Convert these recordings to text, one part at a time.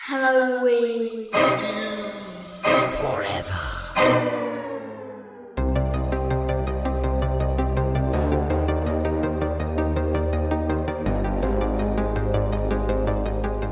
Halloween forever.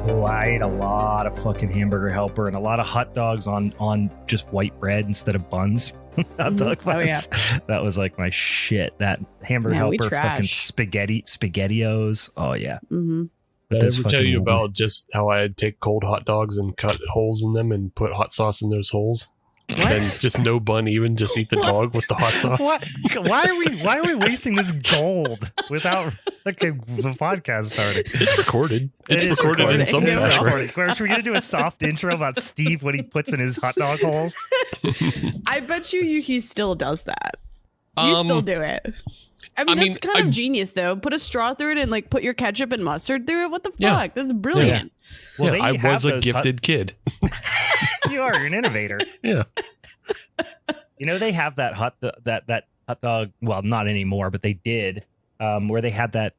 Oh, I ate a lot of fucking Hamburger Helper and a lot of hot dogs on just white bread instead of buns. Hot dog buns. Oh, yeah. That was like my shit. That Hamburger Helper, fucking SpaghettiOs. Oh yeah. Mm-hmm. Did I ever tell you about just how I'd take cold hot dogs and cut holes in them and put hot sauce in those holes? What? And just no bun, even just eat the dog with the hot sauce. What? Why are we wasting this gold without the podcast starting? It's recorded. It's recorded in some fashion. Are we gonna do a soft intro about Steve what he puts in his hot dog holes? I bet you he still does that. You still do it. I mean, that's kind of genius, though. Put a straw through it and like put your ketchup and mustard through it. What the fuck? Yeah. That's brilliant. Yeah. Well, I was a gifted kid. You're an innovator. Yeah. You know, they have that hot dog. Well, not anymore, but they did. Where they had that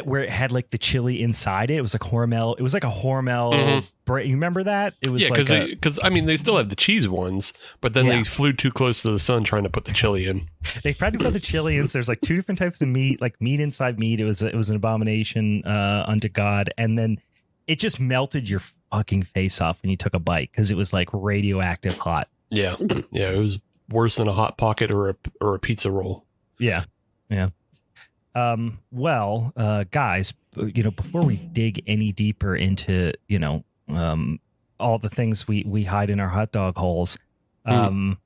where it had like the chili inside it. It was like Hormel. It was like a Hormel. Mm-hmm. You remember that? It was because they still have the cheese ones, but then they flew too close to the sun trying to put the chili in. They tried to put the chili in. So there's like two different types of meat, like meat inside meat. It was an abomination unto God, and then it just melted your fucking face off when you took a bite because it was like radioactive hot. Yeah, yeah, it was worse than a Hot Pocket or a pizza roll. Yeah, yeah. Well, guys, before we dig any deeper into, all the things we hide in our hot dog holes, I don't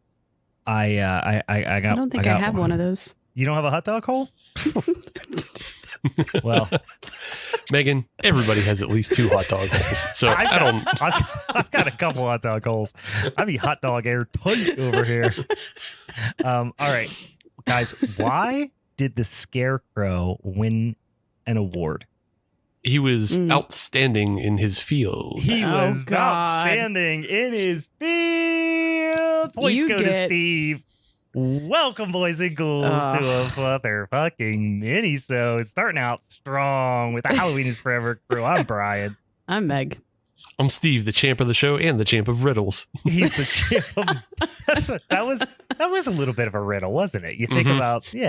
think I have one of those. You don't have a hot dog hole? Well, Megan, everybody has at least 2 hot dog holes. So I've got a couple hot dog holes. I mean, hot dog airtight over here. All right, guys, why did the Scarecrow win an award? He was outstanding in his field. He was outstanding in his field. Points go to Steve. Welcome, boys and ghouls, to a motherfucking Minisode. Starting out strong with the Halloween is Forever crew. I'm Brian. I'm Meg. I'm Steve, the champ of the show and the champ of riddles. He's the champ of... That was a little bit of a riddle, wasn't it? You think about, you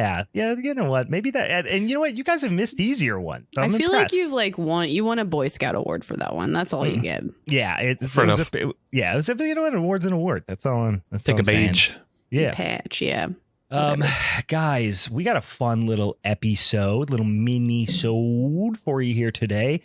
know what? Maybe that, and you know what? You guys have missed easier ones. So I feel like you've you won a Boy Scout award for that one. That's all you get. Yeah, it was an award's an award. That's all. Take a badge. Yeah. Patch, yeah. Guys, we got a fun little mini-sode for you here today.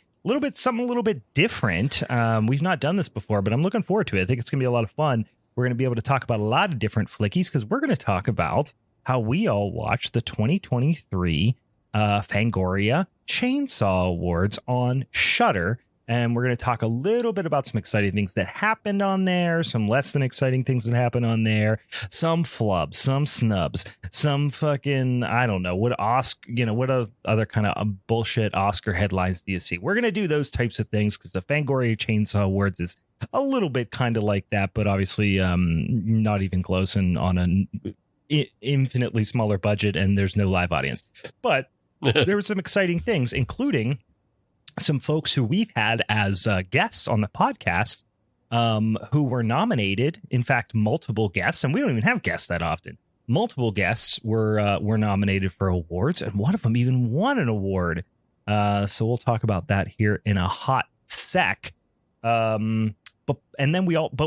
Something a little bit different. We've not done this before, but I'm looking forward to it. I think it's going to be a lot of fun. We're going to be able to talk about a lot of different flickies because we're going to talk about how we all watched the 2023 Fangoria Chainsaw Awards on Shudder. And we're going to talk a little bit about some exciting things that happened on there, some less than exciting things that happened on there, some flubs, some snubs, some fucking, I don't know, what other kind of bullshit Oscar headlines do you see? We're going to do those types of things because the Fangoria Chainsaw Awards is a little bit kind of like that, but obviously not even close and on an infinitely smaller budget, and there's no live audience. But there were some exciting things, including some folks who we've had as guests on the podcast who were nominated. In fact, multiple guests, and we don't even have guests that often. Multiple guests were nominated for awards, and one of them even won an award. So we'll talk about that here in a hot sec. But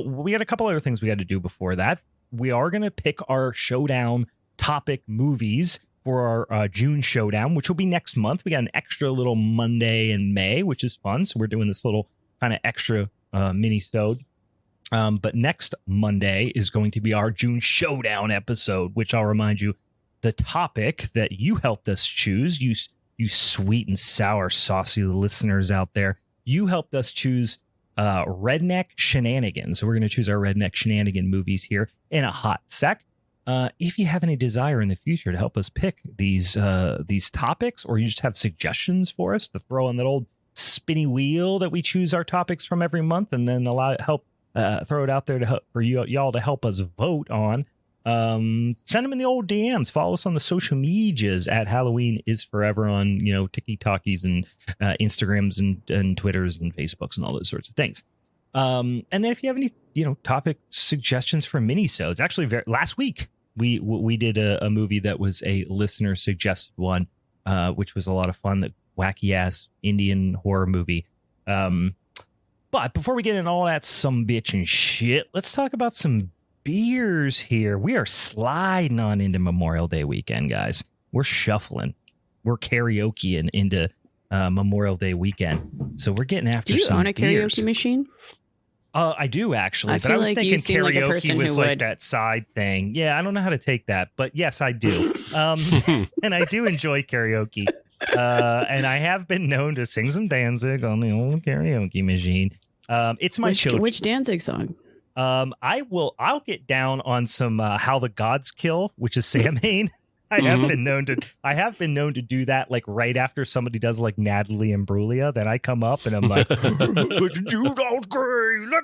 we had a couple other things we had to do before that. We are going to pick our showdown topic movies for our June Showdown, which will be next month. We got an extra little Monday in May, which is fun. So we're doing this little kind of extra mini-sode. But next Monday is going to be our June Showdown episode, which I'll remind you, the topic that you helped us choose, you sweet and sour, saucy listeners out there, you helped us choose Redneck Shenanigans. So we're going to choose our Redneck Shenanigan movies here in a hot sec. If you have any desire in the future to help us pick these topics, or you just have suggestions for us to throw on that old spinny wheel that we choose our topics from every month, and then throw it out there for y'all to help us vote on, send them in the old DMs. Follow us on the social medias at Halloween is Forever on TikTokies and Instagrams and Twitters and Facebooks and all those sorts of things. And then if you have any, topic suggestions for minisodes, actually last week we did a movie that was a listener suggested one, which was a lot of fun, the wacky ass Indian horror movie. But before we get into all that some bitch and shit, let's talk about some beers here. We are sliding on into Memorial Day weekend, guys. We're shuffling. We're karaokeing into Memorial Day weekend. So we're getting after some beers. Do you own a karaoke machine? I do actually, but I was thinking karaoke was like that side thing. Yeah, I don't know how to take that, but yes, I do. And I do enjoy karaoke. And I have been known to sing some Danzig on the old karaoke machine. It's my children. Which Danzig song? I'll get down on some How the Gods Kill, which is Samhain. I have been known to do that like right after somebody does like Natalie Imbruglia. Then I come up and I'm like, you don't agree. Man,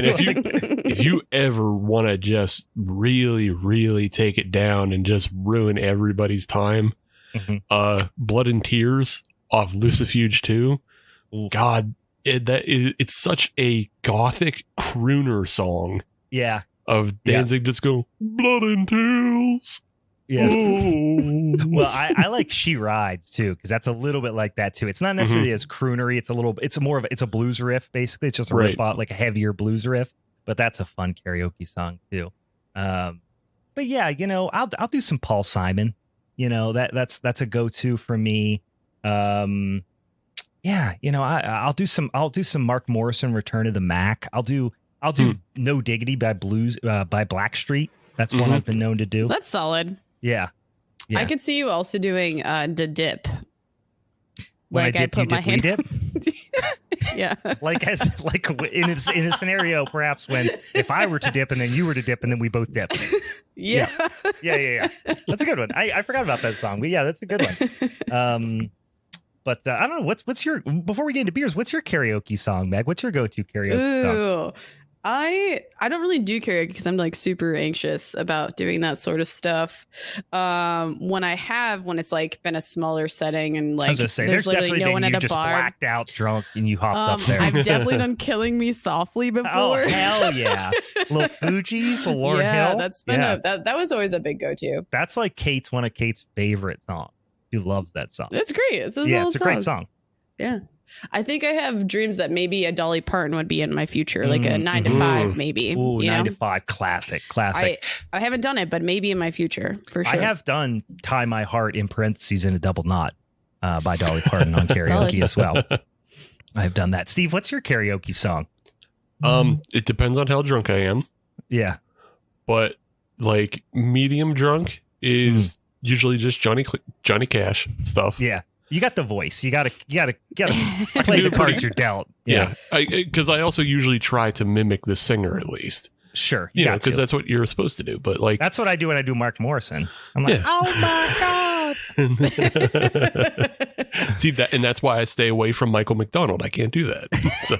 if you ever want to just really, really take it down and just ruin everybody's time, Blood and Tears off Lucifuge 2. God, it's such a gothic crooner song. Yeah. Of Danzig just go, blood and tears. Yeah. Well, I like She Rides too, because that's a little bit like that too. It's not necessarily as croonery. It's a blues riff, basically. It's just a rip off, like a heavier blues riff, but that's a fun karaoke song too. But yeah, I'll do some Paul Simon. That's a go-to for me. I'll do some Mark Morrison, Return of the Mac. I'll do No Diggity by Blackstreet. That's one I've been known to do. That's solid. Yeah. I could see you also doing the dip. When I put my hand. Dip? Yeah. Like in a scenario, perhaps if I were to dip and then you were to dip and then we both dip. Yeah. Yeah. That's a good one. I forgot about that song, but yeah, that's a good one. But I don't know. What's your, before we get into beers, what's your karaoke song, Meg? What's your go-to karaoke song? I don't really do karaoke because I'm like super anxious about doing that sort of stuff. When it's like been a smaller setting and like, I was gonna say, there's definitely no one at a just bar. Blacked out drunk and you hopped up there. I've definitely done Killing Me Softly before. Oh hell yeah, Little Fuji for Lauryn Hill. That's been that was always a big go-to. That's like one of Kate's favorite songs. She loves that song. It's great. It's a great song. Yeah. I think I have dreams that maybe a Dolly Parton would be in my future, like a 9 to 5, maybe. Ooh, 9 to 5, classic. I haven't done it, but maybe in my future, for sure. I have done Tie My Heart in parentheses in a double knot by Dolly Parton on karaoke as well. I have done that. Steve, what's your karaoke song? It depends on how drunk I am. Yeah. But like medium drunk is usually just Johnny Cash stuff. Yeah. You got the voice. You gotta play the cards you're dealt. Yeah. Because I also usually try to mimic the singer at least. Sure. Because that's what you're supposed to do. But like, that's what I do when I do Mark Morrison. I'm like, oh my God. See that, and that's why I stay away from Michael McDonald. I can't do that. So.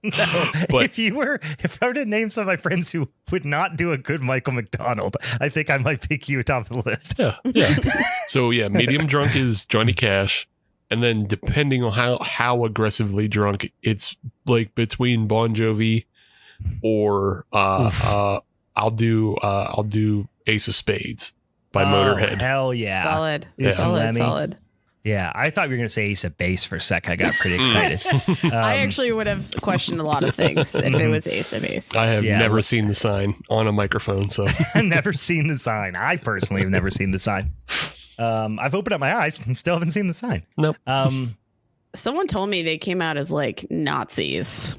No, but if I were to name some of my friends who would not do a good Michael McDonald, I think I might pick you top of the list. Yeah. So yeah, medium drunk is Johnny Cash, and then depending on how aggressively drunk, it's like between Bon Jovi or I'll do Ace of Spades by Motorhead. Hell yeah, solid. Yeah, I thought you were going to say Ace of Base for a sec. I got pretty excited. I actually would have questioned a lot of things if it was Ace of Base. I have never seen the sign on a microphone, so I've never seen the sign. I personally have never seen the sign. I've opened up my eyes and still haven't seen the sign. Nope. Someone told me they came out as like Nazis.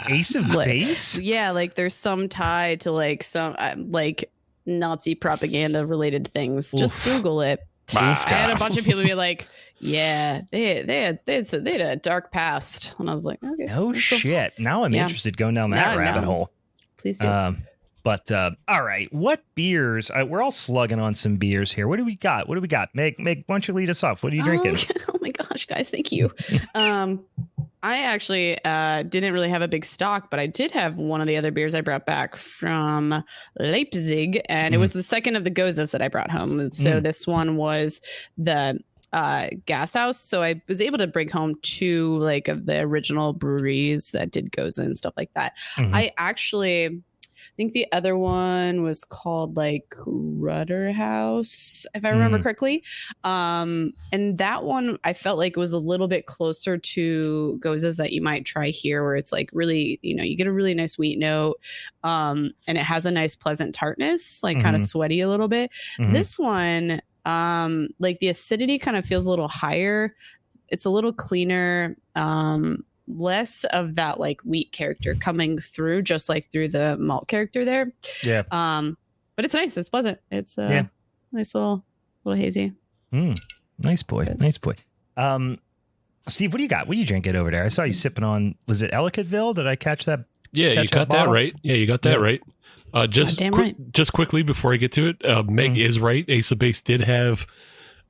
Ace of Base? Yeah, like there's some tie to like some like Nazi propaganda related things. Just Google it. I had a bunch of people be like, "Yeah, they had a dark past," and I was like, "Okay, no shit." Now I'm interested going down that rabbit hole. Please do. All right, what beers? We're all slugging on some beers here. What do we got? Meg, why don't you lead us off? What are you drinking? Oh my gosh, guys, thank you. I actually didn't really have a big stock, but I did have one of the other beers I brought back from Leipzig, and it was the second of the Gozas that I brought home. And so this one was the gas house, so I was able to bring home 2 like of the original breweries that did goza and stuff like that. I actually think the other one was called like Rudder House, if I remember correctly. And that one I felt like was a little bit closer to gozas that you might try here, where it's like really, you get a really nice wheat note, and it has a nice pleasant tartness, like kind of sweaty a little bit. This one, like the acidity kind of feels a little higher. It's a little cleaner. Less of that like wheat character coming through, just like through the malt character there. Yeah. But it's nice. It's pleasant. It's nice little hazy. Nice boy. Nice boy. Steve, what do you got? What are you drinking over there? I saw you sipping on, was it Ellicottville? Did I catch that? Yeah, you got that right. Yeah, you got that right. Just quickly before I get to it, Meg is right. Ace of Base did have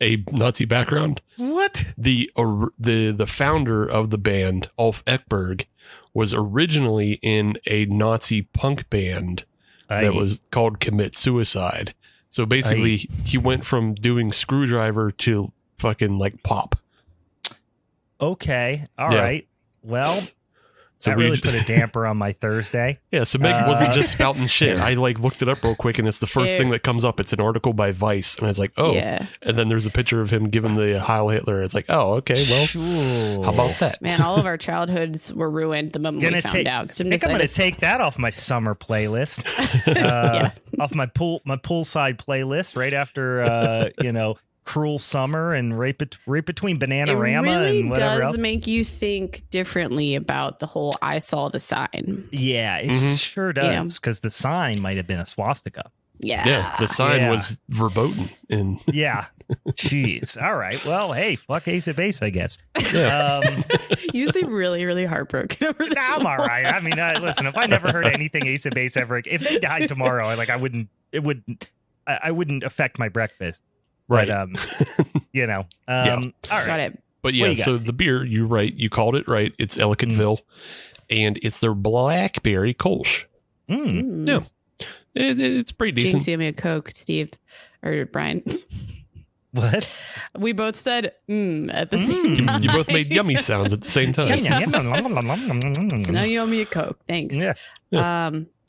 a Nazi background. What? The founder of the band, Ulf Ekberg, was originally in a Nazi punk band that was called Commit Suicide. So basically, he went from doing Screwdriver to fucking like pop. Okay. All right. Well, so that really put a damper on my Thursday. Yeah, so Meg wasn't just spouting shit. I like looked it up real quick, and it's the first thing that comes up. It's an article by Vice, and I was like, oh. Yeah. And then there's a picture of him giving the Heil Hitler. It's like, oh, okay, well, how about that? Man, all of our childhoods were ruined the moment we found out. I'm going to take that off my summer playlist, off my poolside playlist right after, Cruel Summer and right between Bananarama and whatever else. It does make you think differently about the whole I saw the sign. Yeah, it sure does, because the sign might have been a swastika. Yeah, the sign was verboten. Yeah, jeez. All right, well, hey, fuck Ace of Base, I guess. You seem really, really heartbroken over this. I'm all right. I mean, listen, if I never heard anything Ace of Base ever, if they died tomorrow, I wouldn't affect my breakfast. Right. But, all right. Got it. But yeah, so the beer, you're right. You called it right. It's Ellicottville, and it's their blackberry Kolsch. Yeah. It's pretty decent. Jinx, give me a Coke, Steve or Brian. What? We both said at the same time. You both made yummy sounds at the same time. So now you owe me a Coke. Thanks. Yeah.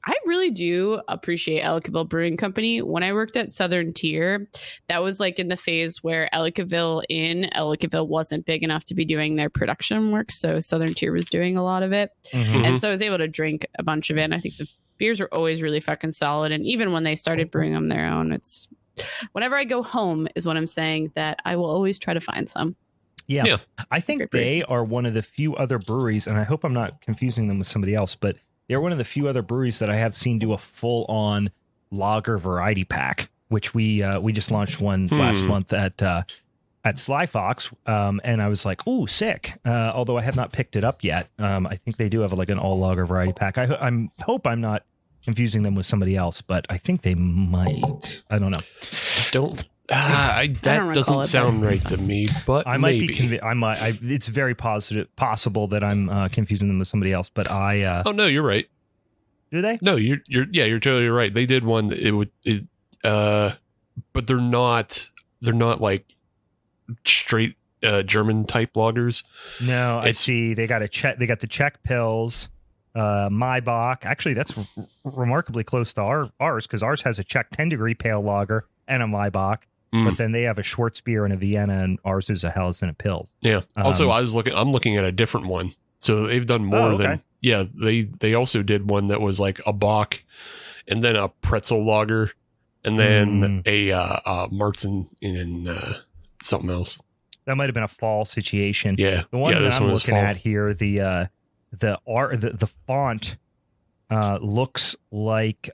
I really do appreciate Ellicottville Brewing Company. When I worked at Southern Tier, that was like in the phase where Ellicottville wasn't big enough to be doing their production work. So Southern Tier was doing a lot of it. And so I was able to drink a bunch of it. And I think the beers were always really fucking solid. And even when they started brewing them their own, it's whenever I go home is what I'm saying, that I will always try to find some. Yeah. I think they are one of the few other breweries, and I hope I'm not confusing them with somebody else, but they're one of the few other breweries that I have seen do a full-on lager variety pack, which we just launched one last month at Sly Fox, and I was like, "Ooh, sick!" Although I have not picked it up yet. I think they do have like an all lager variety pack. I hope I'm not confusing them with somebody else, but I think they might. I don't know. That doesn't sound right to me, but I might be. It's very possible that I'm confusing them with somebody else. But I. Oh no, you're right. Do they? No, you're totally right. They did one. But they're not like straight German type lagers. No, I see. They got the Czech Pils. Maibach. Actually, that's remarkably close to ours, because ours has a Czech 10-degree pale lager and a Maibach. But then they have a Schwarzbier and a Vienna, and ours is a Helles and a Pils. Yeah. Also, I'm looking at a different one. So they've done more than. Yeah. They also did one that was like a Bock, and then a pretzel lager, and then a Martin and something else. That might have been a fall situation. Yeah. The one that I'm looking at here, the font looks like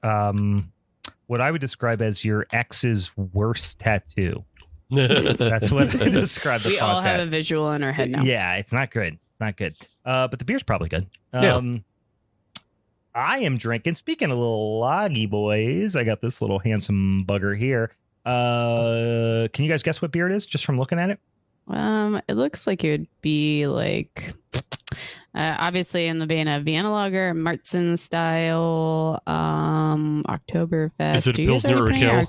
what I would describe as your ex's worst tattoo. That's what I describe the font. We all have a visual in our head now. Yeah, it's not good. Not good. But the beer's probably good. I am drinking. Speaking of little loggy boys, I got this little handsome bugger here. Can you guys guess what beer it is just from looking at it? It looks like it would be like, obviously in the vein of Vienna Lager, Marzen style, Oktoberfest. Is it a Pilsner or a Kel?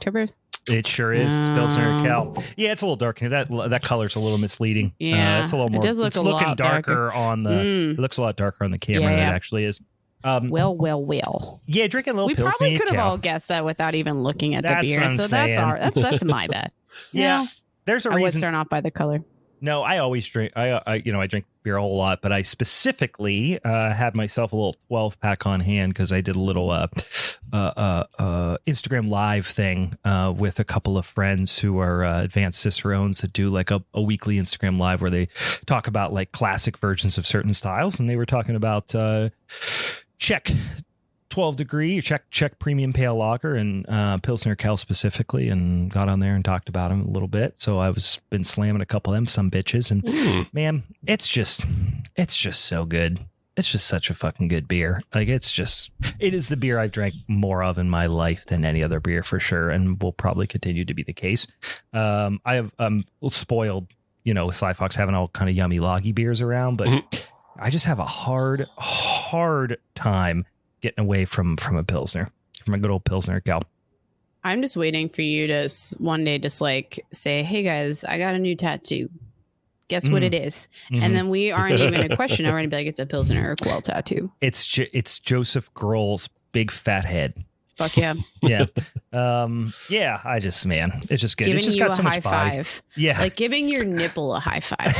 It sure is. It's Pilsner Cal. Yeah, it's a little dark here. That color's a little misleading. Yeah, it's a little more. It does look it's a looking lot darker on the. It looks a lot darker on the camera than it actually is. Well. Yeah, drinking a little. We Pilsner probably could have Cal. all guessed that without even looking at the beer. What I'm So saying. that's my bad. Yeah, there's a I was reason. turned off by the color. No, I always drink. I drink beer a whole lot, but I specifically had myself a little 12-pack on hand because I did a little Instagram live thing with a couple of friends who are advanced cicerones that do like a weekly Instagram live where they talk about like classic versions of certain styles, and they were talking about Czech 12 degree Czech premium pale lager and Pilsner Cal specifically, and got on there and talked about them a little bit. So I was been slamming a couple of them some bitches, and man, it's just so good. It's just such a fucking good beer. Like it is the beer I've drank more of in my life than any other beer for sure, and will probably continue to be the case. I'm spoiled, with Sly Fox having all kind of yummy loggy beers around, but I just have a hard time getting away from a Pilsner, from a good old Pilsner Cal. I'm just waiting for you to one day just like say, hey guys, I got a new tattoo. Guess what it is? Mm-hmm. And then we aren't even a question. I'm going to be like, it's a Pilsner Cal tattoo. It's Joseph Grohl's big fat head. Fuck yeah. Yeah. I just, man, it's just good. Giving it's just you got a so high much body. five. Yeah. Like giving your nipple a high five.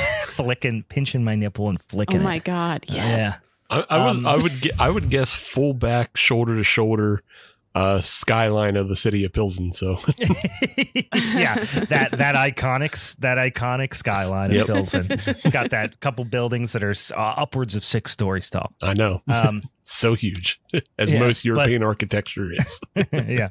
Pinching my nipple and flicking it. Oh my God. Yes. Yeah. I would guess full back, shoulder to shoulder, skyline of the city of Pilsen. So yeah, that iconic skyline of Pilsen. It's got that couple buildings that are upwards of 6 stories tall. I know, so huge, as most European architecture is. Yeah.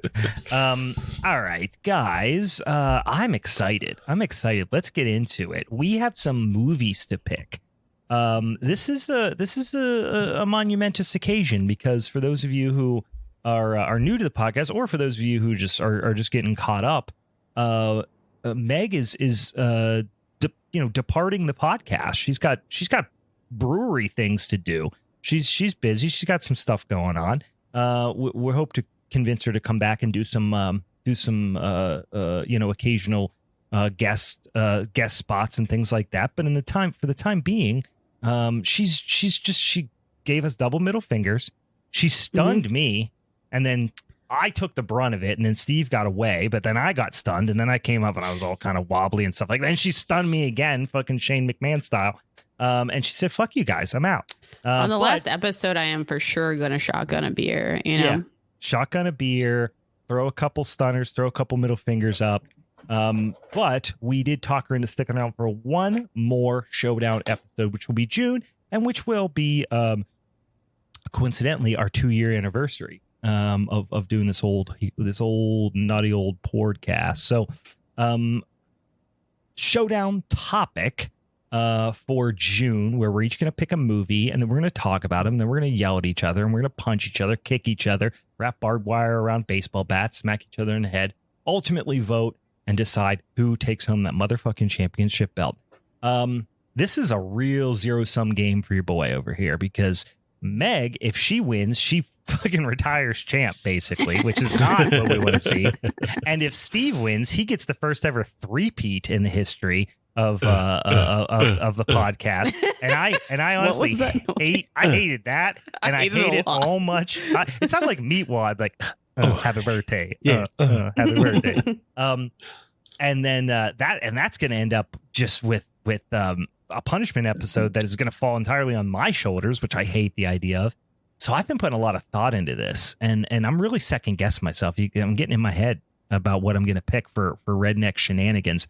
All right, guys, I'm excited. Let's get into it. We have some movies to pick. This is a monumentous occasion because for those of you who are new to the podcast, or for those of you who just are just getting caught up, Meg is departing the podcast. She's got brewery things to do. She's busy. She's got some stuff going on. We hope to convince her to come back and do some occasional guest spots and things like that. But for the time being, she gave us double middle fingers. She stunned me, and then I took the brunt of it, and then Steve got away, but then I got stunned, and then I came up and I was all kind of wobbly and stuff like that. And she stunned me again, fucking Shane McMahon style. And she said, fuck you guys, I'm out. On the last episode, I am for sure going to shotgun a beer, Yeah, shotgun a beer, throw a couple stunners, throw a couple middle fingers up. But we did talk her into sticking around for one more Showdown episode, which will be June, and which will be coincidentally our 2-year anniversary of doing this old naughty old podcast. So Showdown topic for June, where we're each going to pick a movie, and then we're going to talk about them, then we're going to yell at each other, and we're going to punch each other, kick each other, wrap barbed wire around baseball bats, smack each other in the head, ultimately vote and decide who takes home that motherfucking championship belt. This is a real zero-sum game for your boy over here, because Meg, if she wins, she fucking retires champ, basically, which is not what we want to see. And if Steve wins, he gets the first ever three-peat in the history of the podcast. And I honestly hated that, and I hate it all much. It sounded like Meatwad, like happy birthday, happy birthday. And then that's going to end up just with a punishment episode that is going to fall entirely on my shoulders, which I hate the idea of. So I've been putting a lot of thought into this, and I'm really second guessing myself. I'm getting in my head about what I'm going to pick for Redneck Shenanigans.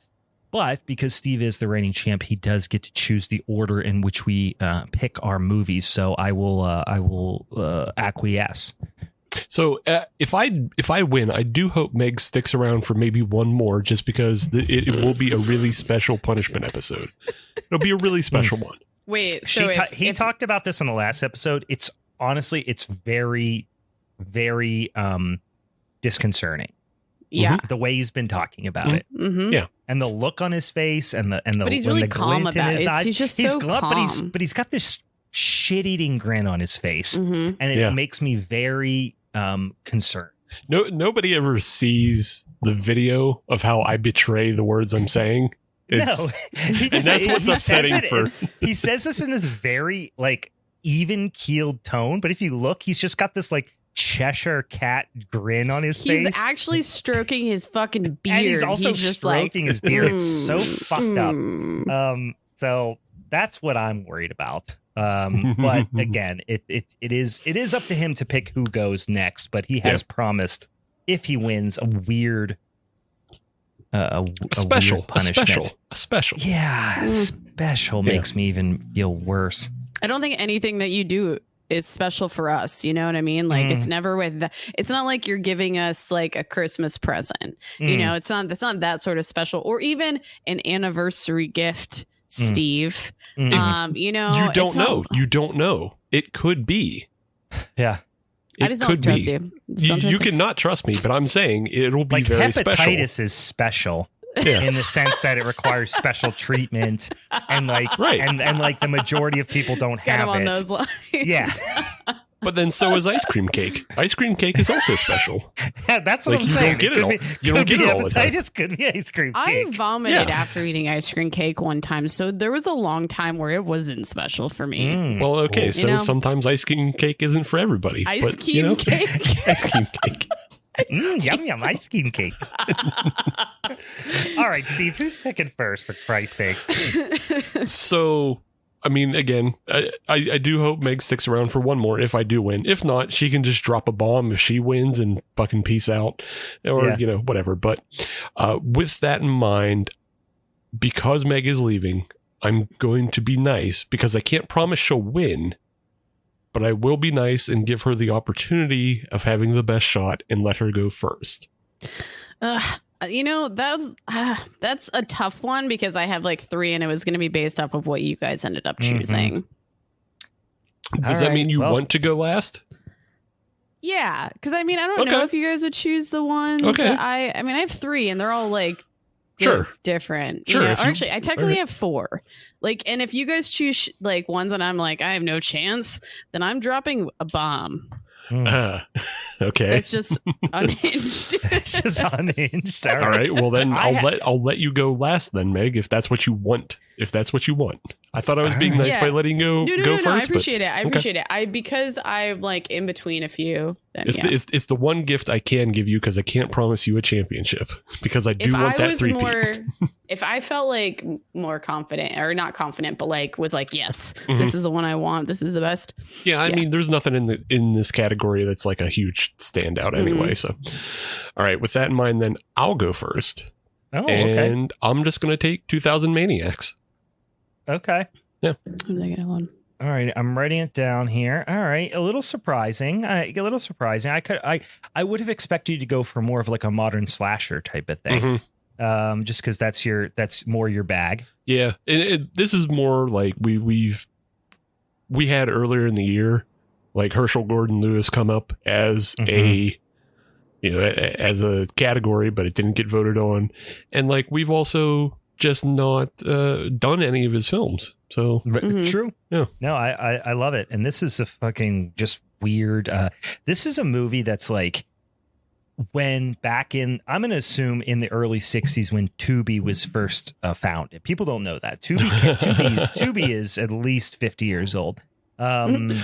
But because Steve is the reigning champ, he does get to choose the order in which we pick our movies. So I will acquiesce. So if I win, I do hope Meg sticks around for maybe one more, just because it will be a really special punishment episode. It'll be a really special one. Wait, so he talked about this in the last episode. It's honestly, it's very, very disconcerting. Yeah, the way he's been talking about it. Mm-hmm. Yeah, and the look on his face, and the but he's really the calm glint about in his it. eyes. He's just he's so calm. but he's got this shit-eating grin on his face, and it makes me very concerned. Nobody ever sees the video of how I betray the words I'm saying. No, and that's what's upsetting he says this in this very like even keeled tone, but if you look, he's just got this like Cheshire cat grin on his face. He's actually stroking his fucking beard. And he's also just stroking his beard. It's so fucked up. So that's what I'm worried about. But again, it is up to him to pick who goes next. But he has promised if he wins a weird, a special weird punishment. A special. Yeah, special makes me even feel worse. I don't think anything that you do is special for us. You know what I mean? Like it's never it's not like you're giving us like a Christmas present. You know, it's not that sort of special, or even an anniversary gift. Steve, you know, you don't know. You don't know. It could be. Yeah. I just don't trust you. You cannot trust me, but I'm saying it'll be like very special. Hepatitis is special in the sense that it requires special treatment, and like and like the majority of people don't have on it. Those lines. Yeah. But then so is ice cream cake. Ice cream cake is also special. Yeah, that's what like, I'm saying. You don't get it all the time. Hepatitis could be ice cream cake. I vomited after eating ice cream cake one time, so there was a long time where it wasn't special for me. Well, okay, so sometimes ice cream cake isn't for everybody. Ice cream cake. Ice cream cake. Yum yum ice cream cake. All right, Steve, who's picking first, for Christ's sake? So, I mean, again, I do hope Meg sticks around for one more if I do win. If not, she can just drop a bomb if she wins and fucking peace out, or whatever. But with that in mind, because Meg is leaving, I'm going to be nice, because I can't promise she'll win, but I will be nice and give her the opportunity of having the best shot and let her go first. You know, that's a tough one, because I have like 3 and it was going to be based off of what you guys ended up choosing. Does that mean you want to go last? Yeah, because I mean, I don't know if you guys would choose the one. Okay. I mean, I have 3 and they're all like different. Sure. You know? Actually, I technically have 4. Like, and if you guys choose like ones that I'm like, I have no chance, then I'm dropping a bomb. Okay. It's just unhinged. It's just unhinged. All right. Well, then I'll let you go last then, Meg, if that's what you want. If that's what you want. I thought I was being nice by letting you go first. No, I appreciate it. I appreciate it. Because I'm like in between a few. Then, it's the one gift I can give you, because I can't promise you a championship, because I do want that 3-peat. If I felt like more confident, or not confident, but like was like, yes, this is the one I want. This is the best. Yeah, I mean, there's nothing in this category that's like a huge standout anyway. So, all right, with that in mind, then I'll go first. Oh, okay. And I'm just going to take 2000 Maniacs. Okay. Yeah. All right, I'm writing it down here. All right, a little surprising. I would have expected you to go for more of like a modern slasher type of thing. Just because that's more your bag. Yeah, this is more like we had earlier in the year, like Herschel Gordon Lewis come up as as a category, but it didn't get voted on, and like we've also just not done any of his films. So true. Yeah. No, I love it. And this is a fucking just weird. This is a movie that's like when back in, I'm going to assume in the early 60s when Tubi was first founded. People don't know that. Tubi is at least 50 years old. I'm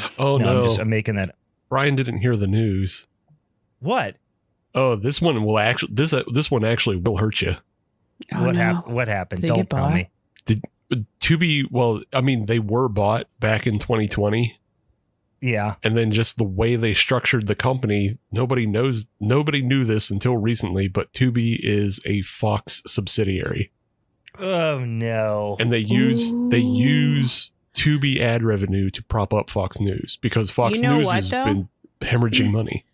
making that. Brian didn't hear the news. What? Oh, this one will actually, this one actually will hurt you. Oh, what happened? Don't tell me. Tubi, well, I mean, they were bought back in 2020. Yeah. And then just the way they structured the company, nobody knew this until recently, but Tubi is a Fox subsidiary. Oh no. And they use Tubi ad revenue to prop up Fox News, because Fox News has been hemorrhaging money.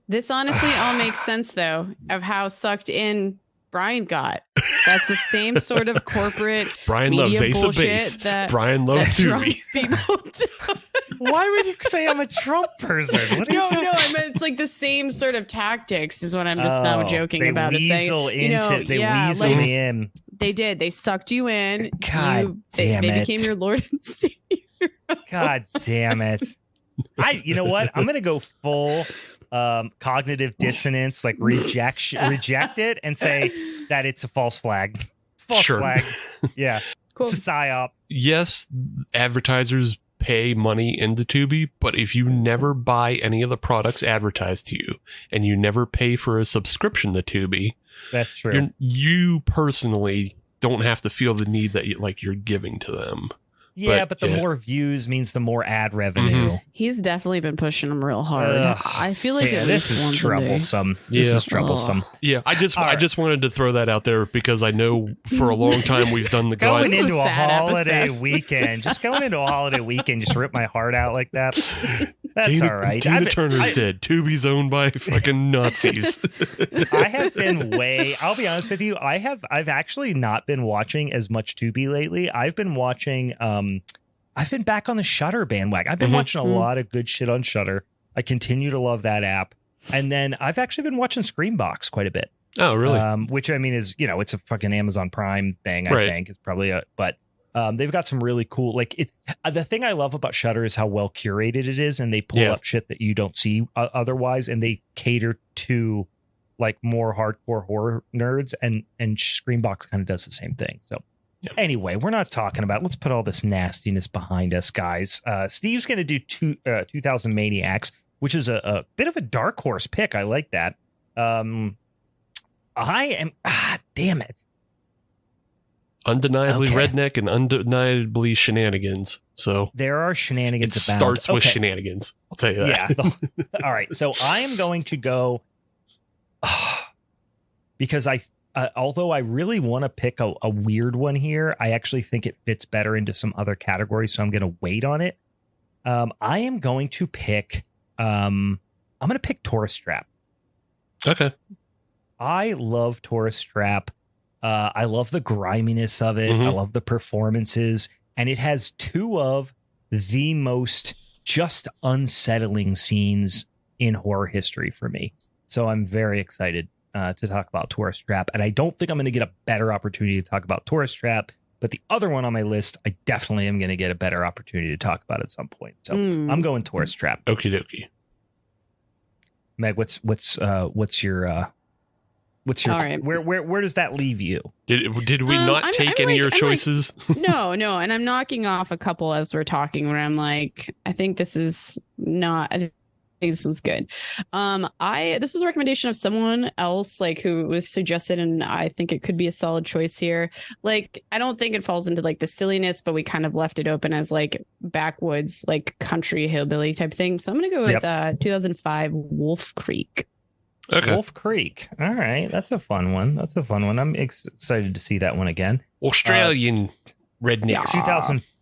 This honestly all makes sense though, of how sucked in Brian got. That's the same sort of corporate Brian loves Ace of Base. Brian loves Tubi. Why would you say I'm a Trump person? No, I meant it's like the same sort of tactics is what I'm just now joking about. They weasel me in. They did. They sucked you in. God damn it. They became your Lord and Savior. God damn it. You know what? I'm going to go full cognitive dissonance, like reject it and say that it's a false flag. It's a false flag. Yeah. Cool. It's a psyop. Yes, advertisers pay money into Tubi, but if you never buy any of the products advertised to you and you never pay for a subscription to Tubi, that's true. You personally don't have to feel the need that you're giving to them. Yeah, but the more views means the more ad revenue. Mm-hmm. He's definitely been pushing them real hard. I feel like this is troublesome. This is troublesome. Yeah, I just wanted to throw that out there because I know for a long time we've done the going into a holiday weekend. Just going into a holiday weekend, just rip my heart out like that. That's all right. Tina Turner's dead. Tubi's owned by fucking Nazis. I have been I'll be honest with you. I've actually not been watching as much Tubi lately. I've been watching. I've been back on the Shudder bandwagon. I've been watching a lot of good shit on Shudder. I continue to love that app. And then I've actually been watching Screambox quite a bit. Oh, really? Which I mean is, it's a fucking Amazon Prime thing. I think it's probably but they've got some really cool, it's the thing I love about Shudder is how well curated it is. And they pull up shit that you don't see otherwise. And they cater to more hardcore horror nerds and Screambox kind of does the same thing. So anyway, we're not talking about, let's put all this nastiness behind us, guys. Steve's going to do 2000 Maniacs, which is a bit of a dark horse pick. I like that. I am, damn it. Undeniably redneck and undeniably shenanigans. So there are shenanigans. It starts with shenanigans. I'll tell you that. Yeah. All right. So I am going to go because although I really want to pick a weird one here, I actually think it fits better into some other categories. So I'm going to wait on it. I am going to pick, I'm going to pick Tourist Trap. Okay. I love Tourist Trap. I love the griminess of it. I love the performances. And it has two of the most just unsettling scenes in horror history for me. So I'm very excited to talk about Tourist Trap. And I don't think I'm going to get a better opportunity to talk about Tourist Trap. But the other one on my list, I definitely am going to get a better opportunity to talk about at some point. So I'm going Tourist Trap. Okie dokie. Meg, what's your all right. Where does that leave you? Did we not take any of your choices? No, and I'm knocking off a couple as we're talking where I'm like, I think this is not, I think this one's good. This was a recommendation of someone else who was suggested, and I think it could be a solid choice here. I don't think it falls into the silliness, but we kind of left it open as backwoods, country hillbilly type thing. So I'm gonna go with 2005 Wolf Creek. Okay. Wolf Creek. All right. That's a fun one. I'm excited to see that one again. Australian rednecks.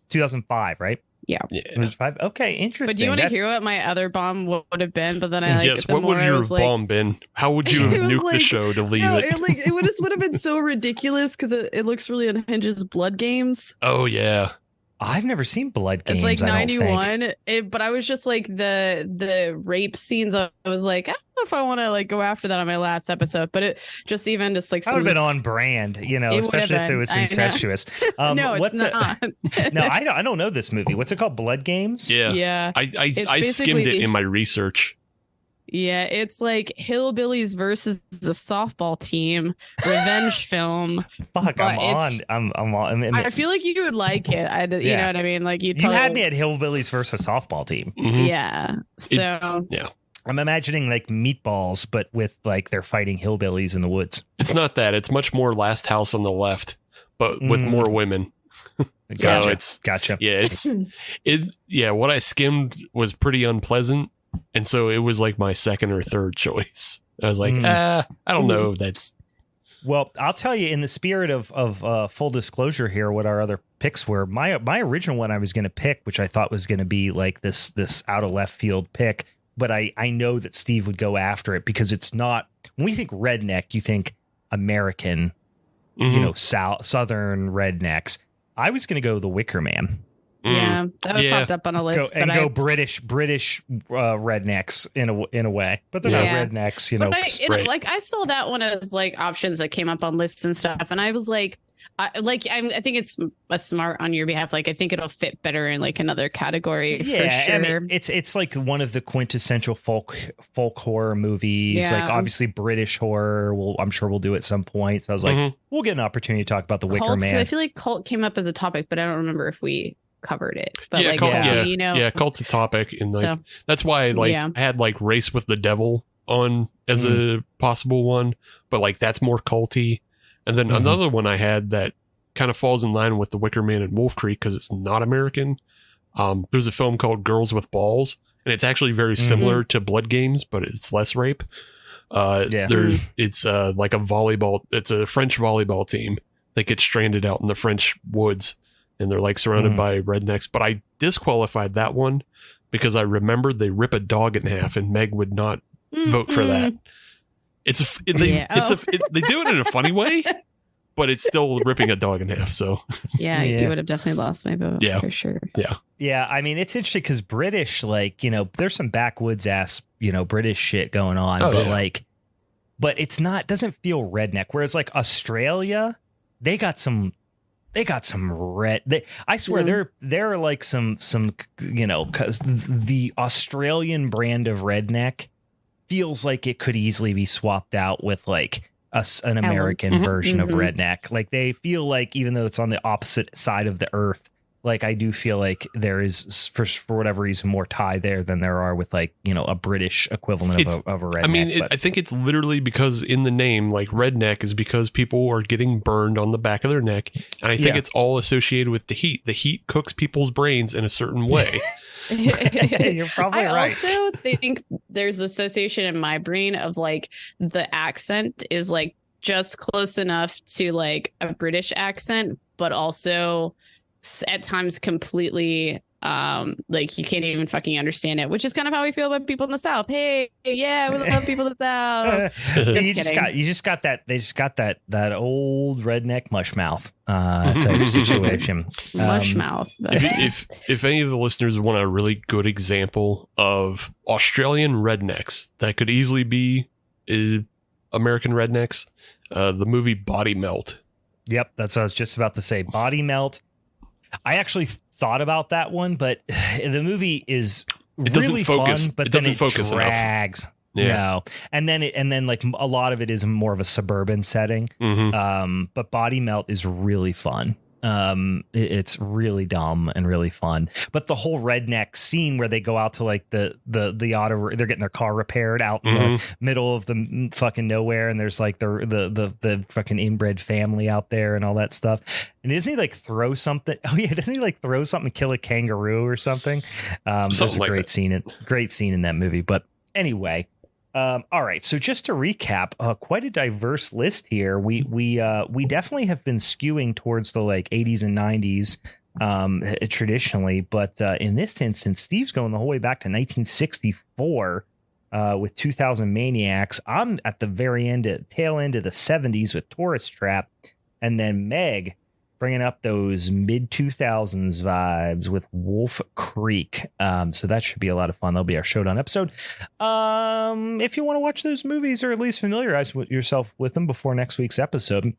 2005, right? Yeah. 2005. Okay. Interesting. But do you want to hear what my other bomb would have been? But then I yes. What would your bomb been? How would you have nuked the show to leave it? It would have been so ridiculous because it looks really unhinges. Blood Games. Oh yeah. I've never seen Blood Games. It's 91, but I was just the rape scenes. I was I don't know if I want to go after that on my last episode, but it just that would have been on brand, especially if it was incestuous. No, it's not. No, I don't know this movie. What's it called? Blood Games? Yeah. I skimmed it in my research. Yeah, it's hillbillies versus the softball team revenge film. Fuck, I'm on. I feel like you would like it. You know what I mean? You had me at hillbillies versus softball team. Mm-hmm. Yeah. So I'm imagining Meatballs, but with they're fighting hillbillies in the woods. It's not that. It's much more Last House on the Left, but with more women. Gotcha. So gotcha. Yeah, what I skimmed was pretty unpleasant. And so it was my second or third choice. I was I don't know if that's. Well, I'll tell you, in the spirit of full disclosure here, what our other picks were. My original one I was going to pick, which I thought was going to be this out of left field pick, but I know that Steve would go after it because it's not. When we think redneck, you think American, Southern rednecks. I was going to go The Wicker Man. Yeah, that was popped up on a list. Go British rednecks in a way, but they're not rednecks, But I saw that one as options that came up on lists and stuff, and I was I think it's a smart on your behalf. Like, I think it'll fit better in like another category. Yeah, for sure. I mean, it's like one of the quintessential folk horror movies. Yeah. Like obviously British horror. I'm sure we'll do at some point. So I was like, we'll get an opportunity to talk about the Wicker Man. Because I feel like cult came up as a topic, but I don't remember if we covered it. But yeah, like, cult's a topic, and like that's why I had like Race with the Devil on as a possible one, but like that's more culty. And then another one I had that kind of falls in line with The Wicker Man and Wolf Creek because it's not American. There's a film called Girls with Balls, and it's actually very similar to Blood Games, but it's less rape. It's like a volleyball. It's a French volleyball team that gets stranded out in the French woods, and they're like surrounded by rednecks. But I disqualified that one because I remembered they rip a dog in half, and Meg would not vote for that. They do it in a funny way, but it's still ripping a dog in half. So you would have definitely lost my vote. For sure. Yeah. I mean, it's interesting because British, like, there's some backwoods ass, British shit going on, but it's not, doesn't feel redneck. Whereas like Australia, they got some red. I swear they're like some, because the Australian brand of redneck feels like it could easily be swapped out with like an American version of redneck. Like they feel like, even though it's on the opposite side of the earth, like I do feel like there is for whatever reason more tie there than there are with like, a British equivalent of a redneck. I mean, I think it's literally because in the name, like redneck is because people are getting burned on the back of their neck. And I think it's all associated with the heat. The heat cooks people's brains in a certain way. You're probably right. I also think there's association in my brain of like the accent is like just close enough to like a British accent, but also at times completely like you can't even fucking understand it, which is kind of how we feel about people in the South. Hey, yeah, we love people in the South. They just got that old redneck mush mouth type situation. Mush mouth. If any of the listeners want a really good example of Australian rednecks that could easily be American rednecks, the movie Body Melt. Yep, that's what I was just about to say. Body Melt. I actually thought about that one, but the movie is really fun, but then it drags. No. And then like a lot of it is more of a suburban setting. But Body Melt is really fun. It's really dumb and really fun. But the whole redneck scene where they go out to like the auto, they're getting their car repaired out in the middle of the fucking nowhere, and there's like the fucking inbred family out there and all that stuff. And doesn't he like throw something? Oh yeah, doesn't he like throw something, kill a kangaroo or something? There's a great scene in that movie. But anyway. All right. So just to recap, quite a diverse list here. We definitely have been skewing towards the like 80s and 90s traditionally. But in this instance, Steve's going the whole way back to 1964 with 2000 Maniacs. I'm at the tail end of the 70s with Tourist Trap. And then Meg bringing up those mid 2000s vibes with Wolf Creek. So that should be a lot of fun. That'll be our Showdown episode. If you want to watch those movies or at least familiarize yourself with them before next week's episode,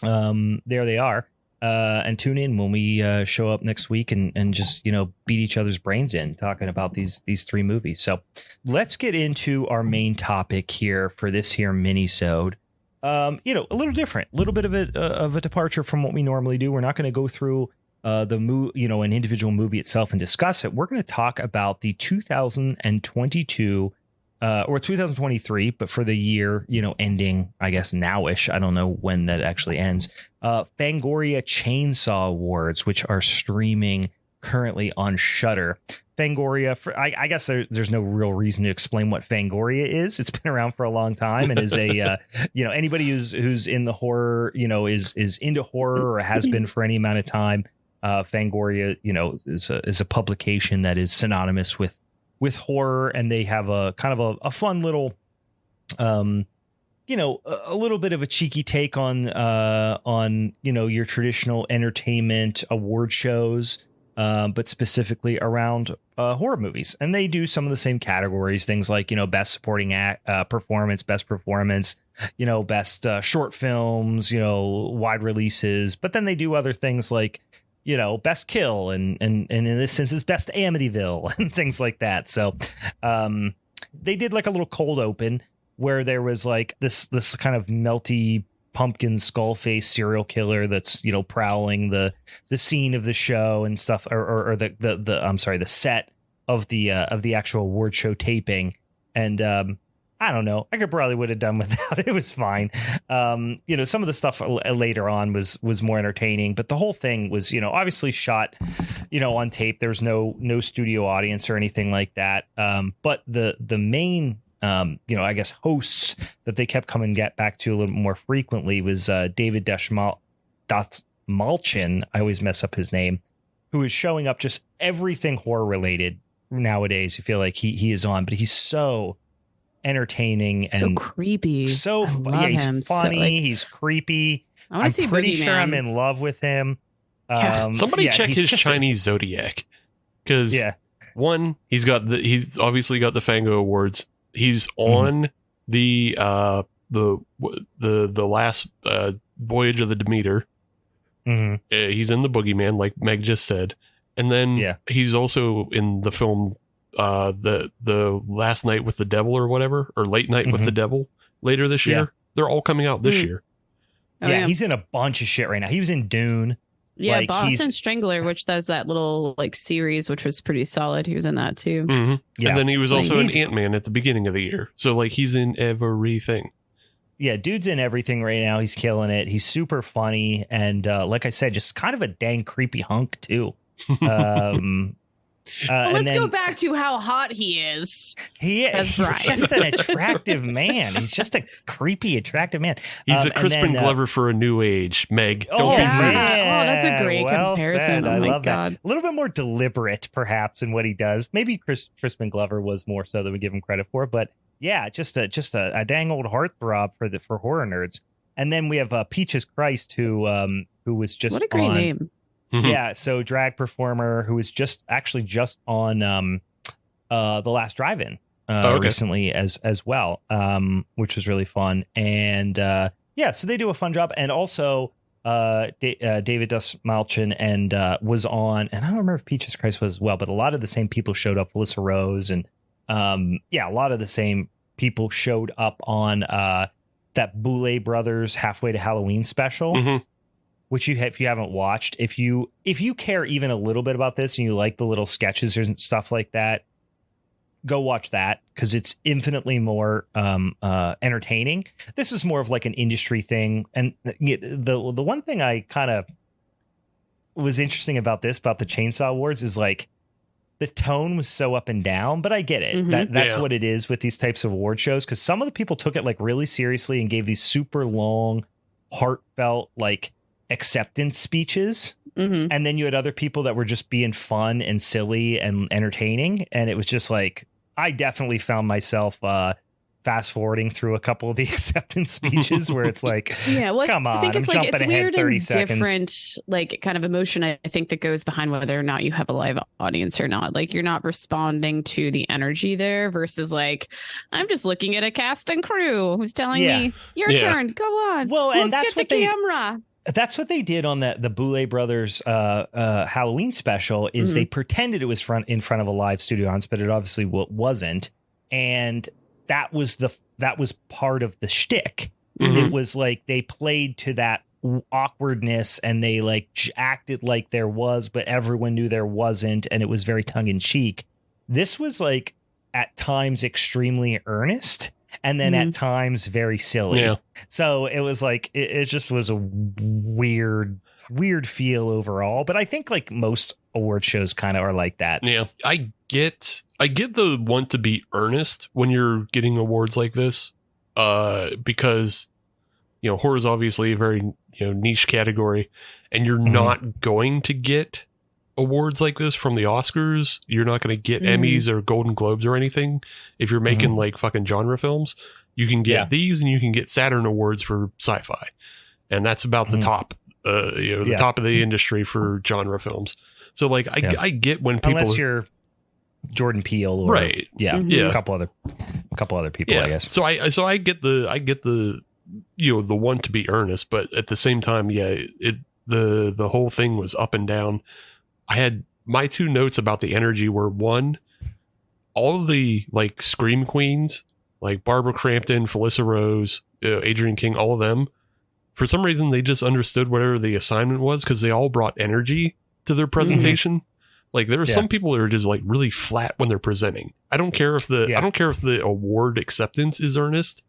there they are. And tune in when we show up next week and just, beat each other's brains in talking about these three movies. So let's get into our main topic here for this here minisode. A little different, a little bit of a departure from what we normally do. We're not going to go through an individual movie itself and discuss it. We're going to talk about the 2022 or 2023, but for the year, ending, I guess nowish. I don't know when that actually ends. Fangoria Chainsaw Awards, which are streaming currently on Shudder. Fangoria, I guess there's no real reason to explain what Fangoria is. It's been around for a long time and is a anybody who's in the horror, is into horror or has been for any amount of time. Fangoria, is a publication that is synonymous with horror, and they have a kind of a fun little a little bit of a cheeky take on your traditional entertainment award shows. but specifically around horror movies. And they do some of the same categories, things like, best supporting performance, best performance, best short films, wide releases. But then they do other things like, best kill and in this sense is best Amityville and things like that. So they did like a little cold open where there was like this kind of melty pumpkin skull face serial killer that's prowling the scene of the show and stuff, or the set of the actual award show taping. And I don't know, I could probably would have done without it. It was fine. Some of the stuff later on was more entertaining, but the whole thing was obviously shot on tape. There was no studio audience or anything like that. But the main I guess hosts that they kept coming back to a little more frequently was David Dastmalchian. I always mess up his name, who is showing up just everything horror related nowadays. You feel like he is on, but he's so entertaining and so creepy. He's funny. He's creepy. I'm pretty sure I'm in love with him. Somebody check his Chinese zodiac, because one, he's obviously got the Fango Awards. He's on the last voyage of the Demeter. He's in the Boogeyman, like Meg just said, and then he's also in the film the Last Night with the Devil or whatever, or Late Night with the Devil later this year. They're all coming out this year. He's in a bunch of shit right now. He was in Dune. Yeah, Boston Strangler, which does that little series, which was pretty solid. He was in that too. Yeah. And then he was also in Ant-Man at the beginning of the year. So he's in everything. Yeah, dude's in everything right now. He's killing it. He's super funny. And like I said, just kind of a dang creepy hunk too. Let's go back to how hot he is. He's just an attractive man. He's just a creepy, attractive man. He's a Crispin Glover for a new age, Meg. Don't be rude. Oh, that's a great comparison. I love that. A little bit more deliberate, perhaps, in what he does. Maybe Crispin Glover was more so than we give him credit for. But yeah, just a dang old heartthrob for horror nerds. And then we have Peaches Christ, who was just what a great name. Yeah, so drag performer who was just on the Last Drive-In recently as well, which was really fun. And so they do a fun job. And also David Dastmalchian and was on, and I don't remember if Peaches Christ was as well, but a lot of the same people showed up. Felissa Rose and a lot of the same people showed up on that Boulet Brothers Halfway to Halloween special. Which if you haven't watched, if you care even a little bit about this and you like the little sketches and stuff like that, go watch that, because it's infinitely more entertaining. This is more of like an industry thing. And the one thing I kind of was interesting about the Chainsaw Awards is like the tone was so up and down, but I get it. That's what it is with these types of award shows, because some of the people took it like really seriously and gave these super long, heartfelt, like acceptance speeches. And then you had other people that were just being fun and silly and entertaining. And it was just like, I definitely found myself fast forwarding through a couple of the acceptance speeches where it's like, come on, I think it's jumping ahead 30 seconds. Different, like, kind of emotion, I think, that goes behind whether or not you have a live audience or not. Like, you're not responding to the energy there versus like, I'm just looking at a cast and crew who's telling me your turn, go on. Well, and that's what the camera. That's what they did on the Boulet Brothers Halloween special, is they pretended it was in front of a live studio audience, but it obviously wasn't. And that was part of the shtick. It was like they played to that awkwardness and they like acted like there was, but everyone knew there wasn't. And it was very tongue in cheek. This was like at times extremely earnest. And then at times very silly. Yeah. So it was like, it just was a weird feel overall. But I think like most award shows kind of are like that. Yeah. I get the want to be earnest when you're getting awards like this, because, horror is obviously a very, niche category, and you're not going to get awards like this from the Oscars. You're not going to get Emmys or Golden Globes or anything. If you're making like fucking genre films, you can get these, and you can get Saturn Awards for sci-fi. And that's about the top, the top of the industry for genre films. So like I get when people, unless you're Jordan Peele or right, a couple other people, I guess. So I get the the one to be earnest, but at the same time, the whole thing was up and down. I had my two notes about the energy were, one, all of the like scream queens, like Barbara Crampton, Felissa Rose, Adrienne King, all of them, for some reason they just understood whatever the assignment was, because they all brought energy to their presentation. Like there are some people that are just like really flat when they're presenting. I don't care if the award acceptance is earnest,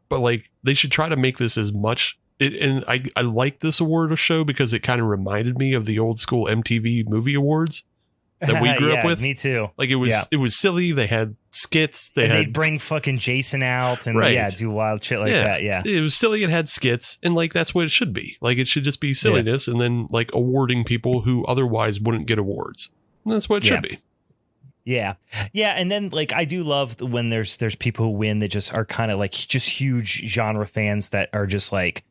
but like they should try to make this as much. And I like this award show because it kind of reminded me of the old school MTV movie awards that we grew up with. Me too. Like it was silly. They had skits. They'd bring fucking Jason out and do wild shit like that. Yeah, it was silly. It had skits, and like that's what it should be. Like it should just be silliness, and then like awarding people who otherwise wouldn't get awards. And that's what it should be. Yeah. And then like I do love when there's people who win that just are kind of like just huge genre fans that are just like,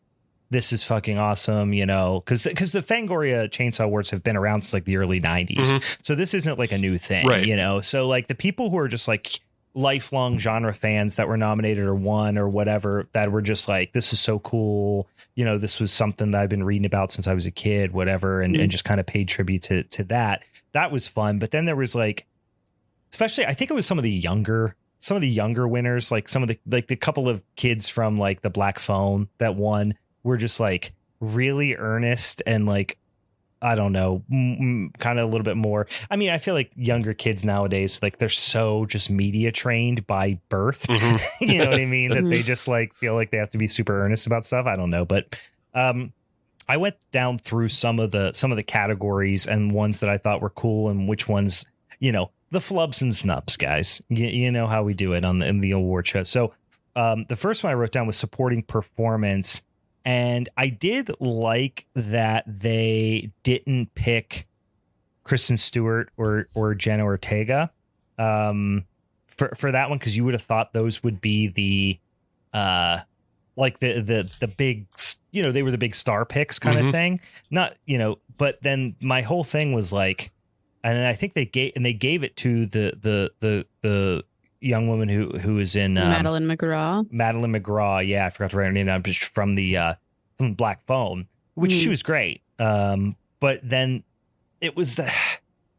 this is fucking awesome, because the Fangoria Chainsaw Awards have been around since like the early 90s. So this isn't like a new thing, So like the people who are just like lifelong genre fans that were nominated or won or whatever, that were just like, this is so cool. This was something that I've been reading about since I was a kid, whatever. And just kind of paid tribute to that. That was fun. But then there was like, especially, I think it was some of the younger winners, like some of the couple of kids from like the Black Phone that won were just like really earnest and like, I don't know, kind of a little bit more. I mean, I feel like younger kids nowadays, like they're so just media trained by birth, you know what I mean? That they just like feel like they have to be super earnest about stuff. I don't know. But I went down through some of the categories and ones that I thought were cool and which ones, the flubs and snubs, guys. You know how we do it in the award show. So the first one I wrote down was supporting performance. And I did like that they didn't pick Kristen Stewart or Jenna Ortega for that one, because you would have thought those would be the like the big, they were the big star picks kind of thing. Not, but then my whole thing was like, and I think they gave it to the young woman who is in Madeline McGraw. Yeah, I forgot to write her name down. From the Black Phone, which she was great. But then it was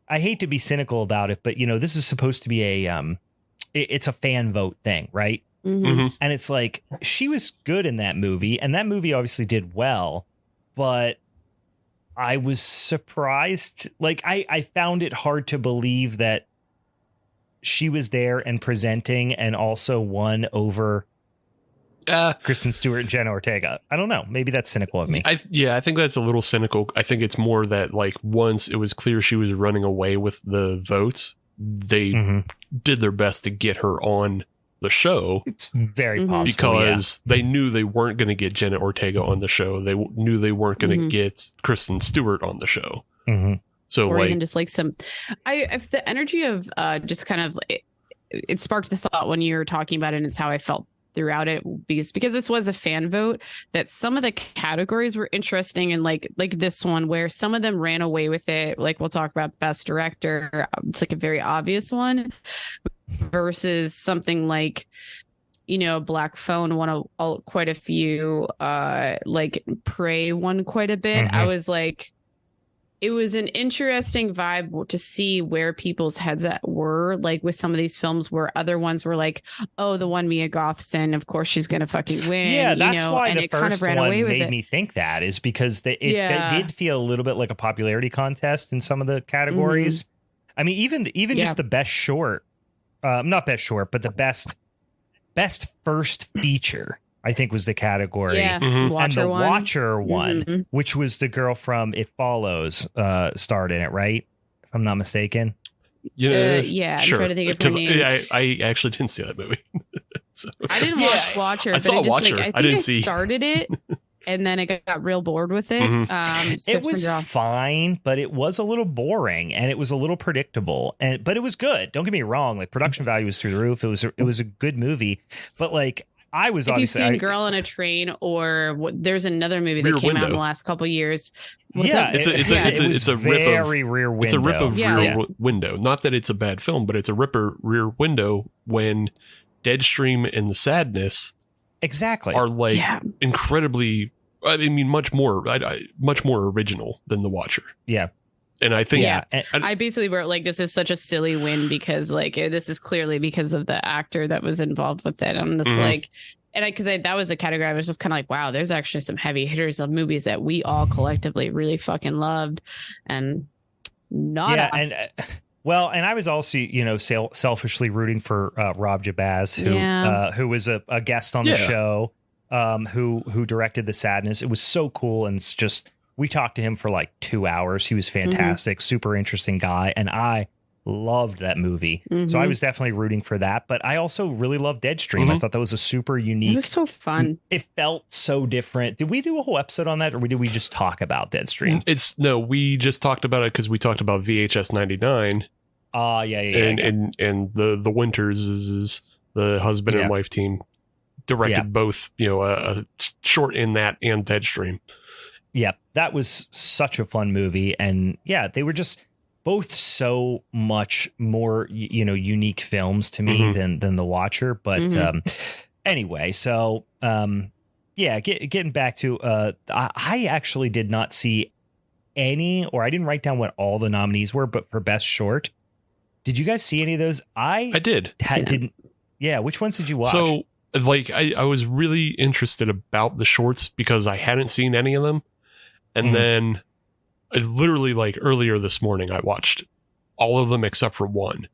I hate to be cynical about it, but this is supposed to be it's a fan vote thing, right? And it's like, she was good in that movie, and that movie obviously did well, but I was surprised. Like I found it hard to believe that she was there and presenting and also won over Kristen Stewart and Jenna Ortega. I don't know. Maybe that's cynical of me. I think that's a little cynical. I think it's more that like once it was clear she was running away with the votes, they did their best to get her on the show. It's very possible because they knew they weren't going to get Jenna Ortega on the show. They knew they weren't going to get Kristen Stewart on the show. So or like, even just like if the energy of just kind of it sparked this thought when you were talking about it, and it's how I felt throughout it, because this was a fan vote, that some of the categories were interesting, and like this one where some of them ran away with it. Like we'll talk about best director. It's like a very obvious one versus something like, Black Phone won quite a few, like Prey won quite a bit. I was like, it was an interesting vibe to see where people's heads were, like with some of these films, where other ones were like, oh, the one Mia Gothson, of course she's going to fucking win. Yeah, that's why and the first kind of ran one away made me think that, is because it did feel a little bit like a popularity contest in some of the categories. I mean, even just the best short, not best short, but the best first feature, I think, was the category. Yeah. And the Watcher one, which was the girl from It Follows, starred in it, right? If I'm not mistaken. Yeah, sure. I'm trying to think of her name. I actually didn't see that movie. So. I didn't watch Watcher. I saw Watcher. I didn't see. Started it, and then I got real bored with it. So it was fine, but it was a little boring, and it was a little predictable. But it was good. Don't get me wrong. Like, production value was through the roof. It was a good movie, but like, I was if you've obviously seen Girl on a Train, or there's another movie that came out in the last couple of years. It's a very Rear Window. It's a rip of Yeah. Rear Window. Not that it's a bad film, but it's a Rear Window when Deadstream and the Sadness exactly are like incredibly. I mean, much more original than The Watcher. Yeah. And I think, I basically wrote like, this is such a silly win because like this is clearly because of the actor that was involved with it. I'm just like, and because that was a category I was just kind of like, wow, there's actually some heavy hitters of movies that we all collectively really fucking loved, and not. Yeah, and and I was also selfishly rooting for Rob Jabaz, who was a guest on the show, who directed The Sadness. It was so cool, and it's just. We talked to him for like 2 hours. He was fantastic, super interesting guy. And I loved that movie. So I was definitely rooting for that. But I also really loved Deadstream. I thought that was a super unique. It was so fun. It felt so different. Did we do a whole episode on that, or did we just talk about Deadstream? We just talked about it because we talked about VHS 99. And the Winters is the husband and wife team directed both, a short in that and Deadstream. Yeah, that was such a fun movie. And they were just both so much more, unique films to me than The Watcher. But anyway, so, getting back to I actually did not see any, or I didn't write down what all the nominees were, but for Best Short. Did you guys see any of those? I did. Didn't. Yeah. Which ones did you watch? So like, I was really interested about the shorts because I hadn't seen any of them. And then literally like earlier this morning, I watched all of them except for one.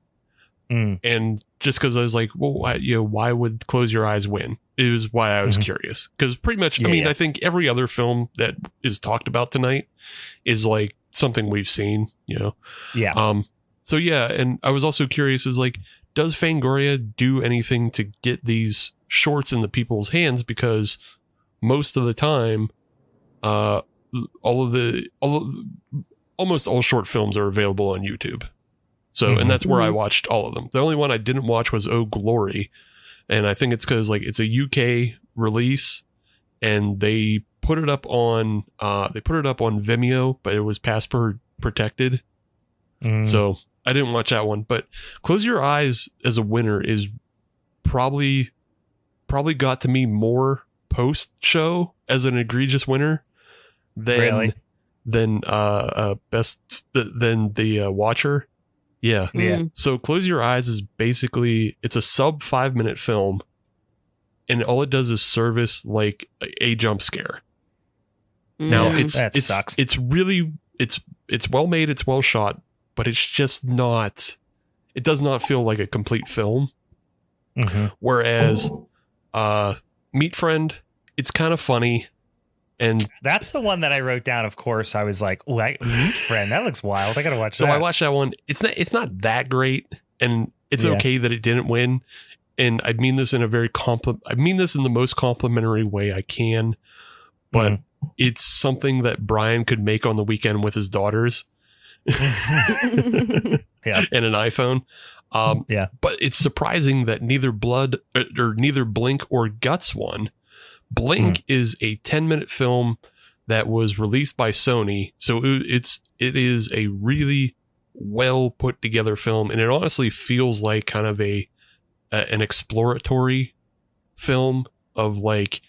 And just because I was like, well, why would Close Your Eyes win? It was why I was curious. Because pretty much, I think every other film that is talked about tonight is like something we've seen, Yeah. So and I was also curious is like, does Fangoria do anything to get these shorts in the people's hands? Because most of the time, almost all short films are available on YouTube. So, and that's where I watched all of them. The only one I didn't watch was Oh Glory. And I think it's because like it's a UK release and they put it up on Vimeo, but it was password protected. So I didn't watch that one, but Close Your Eyes as a winner is probably got to me more post show as an egregious winner than The Watcher. Yeah. So Close Your Eyes is basically, it's a sub 5-minute film, and all it does is service like a jump scare. Now sucks. It's really it's well made, it's well shot, but it's just not. It does not feel like a complete film. Whereas, Meat Friend, it's kind of funny. And that's the one that I wrote down. Of course, I was like, Meat Friend, that looks wild. I gotta watch that. So I watched that one. It's not that great, and it's okay that it didn't win. And I mean this in a very I mean this in the most complimentary way I can. But it's something that Brian could make on the weekend with his daughters. And an iPhone. But it's surprising that neither Blink or Guts won. Blink is a 10-minute film that was released by Sony. So it is a really well put together film. And it honestly feels like kind of an exploratory film of like,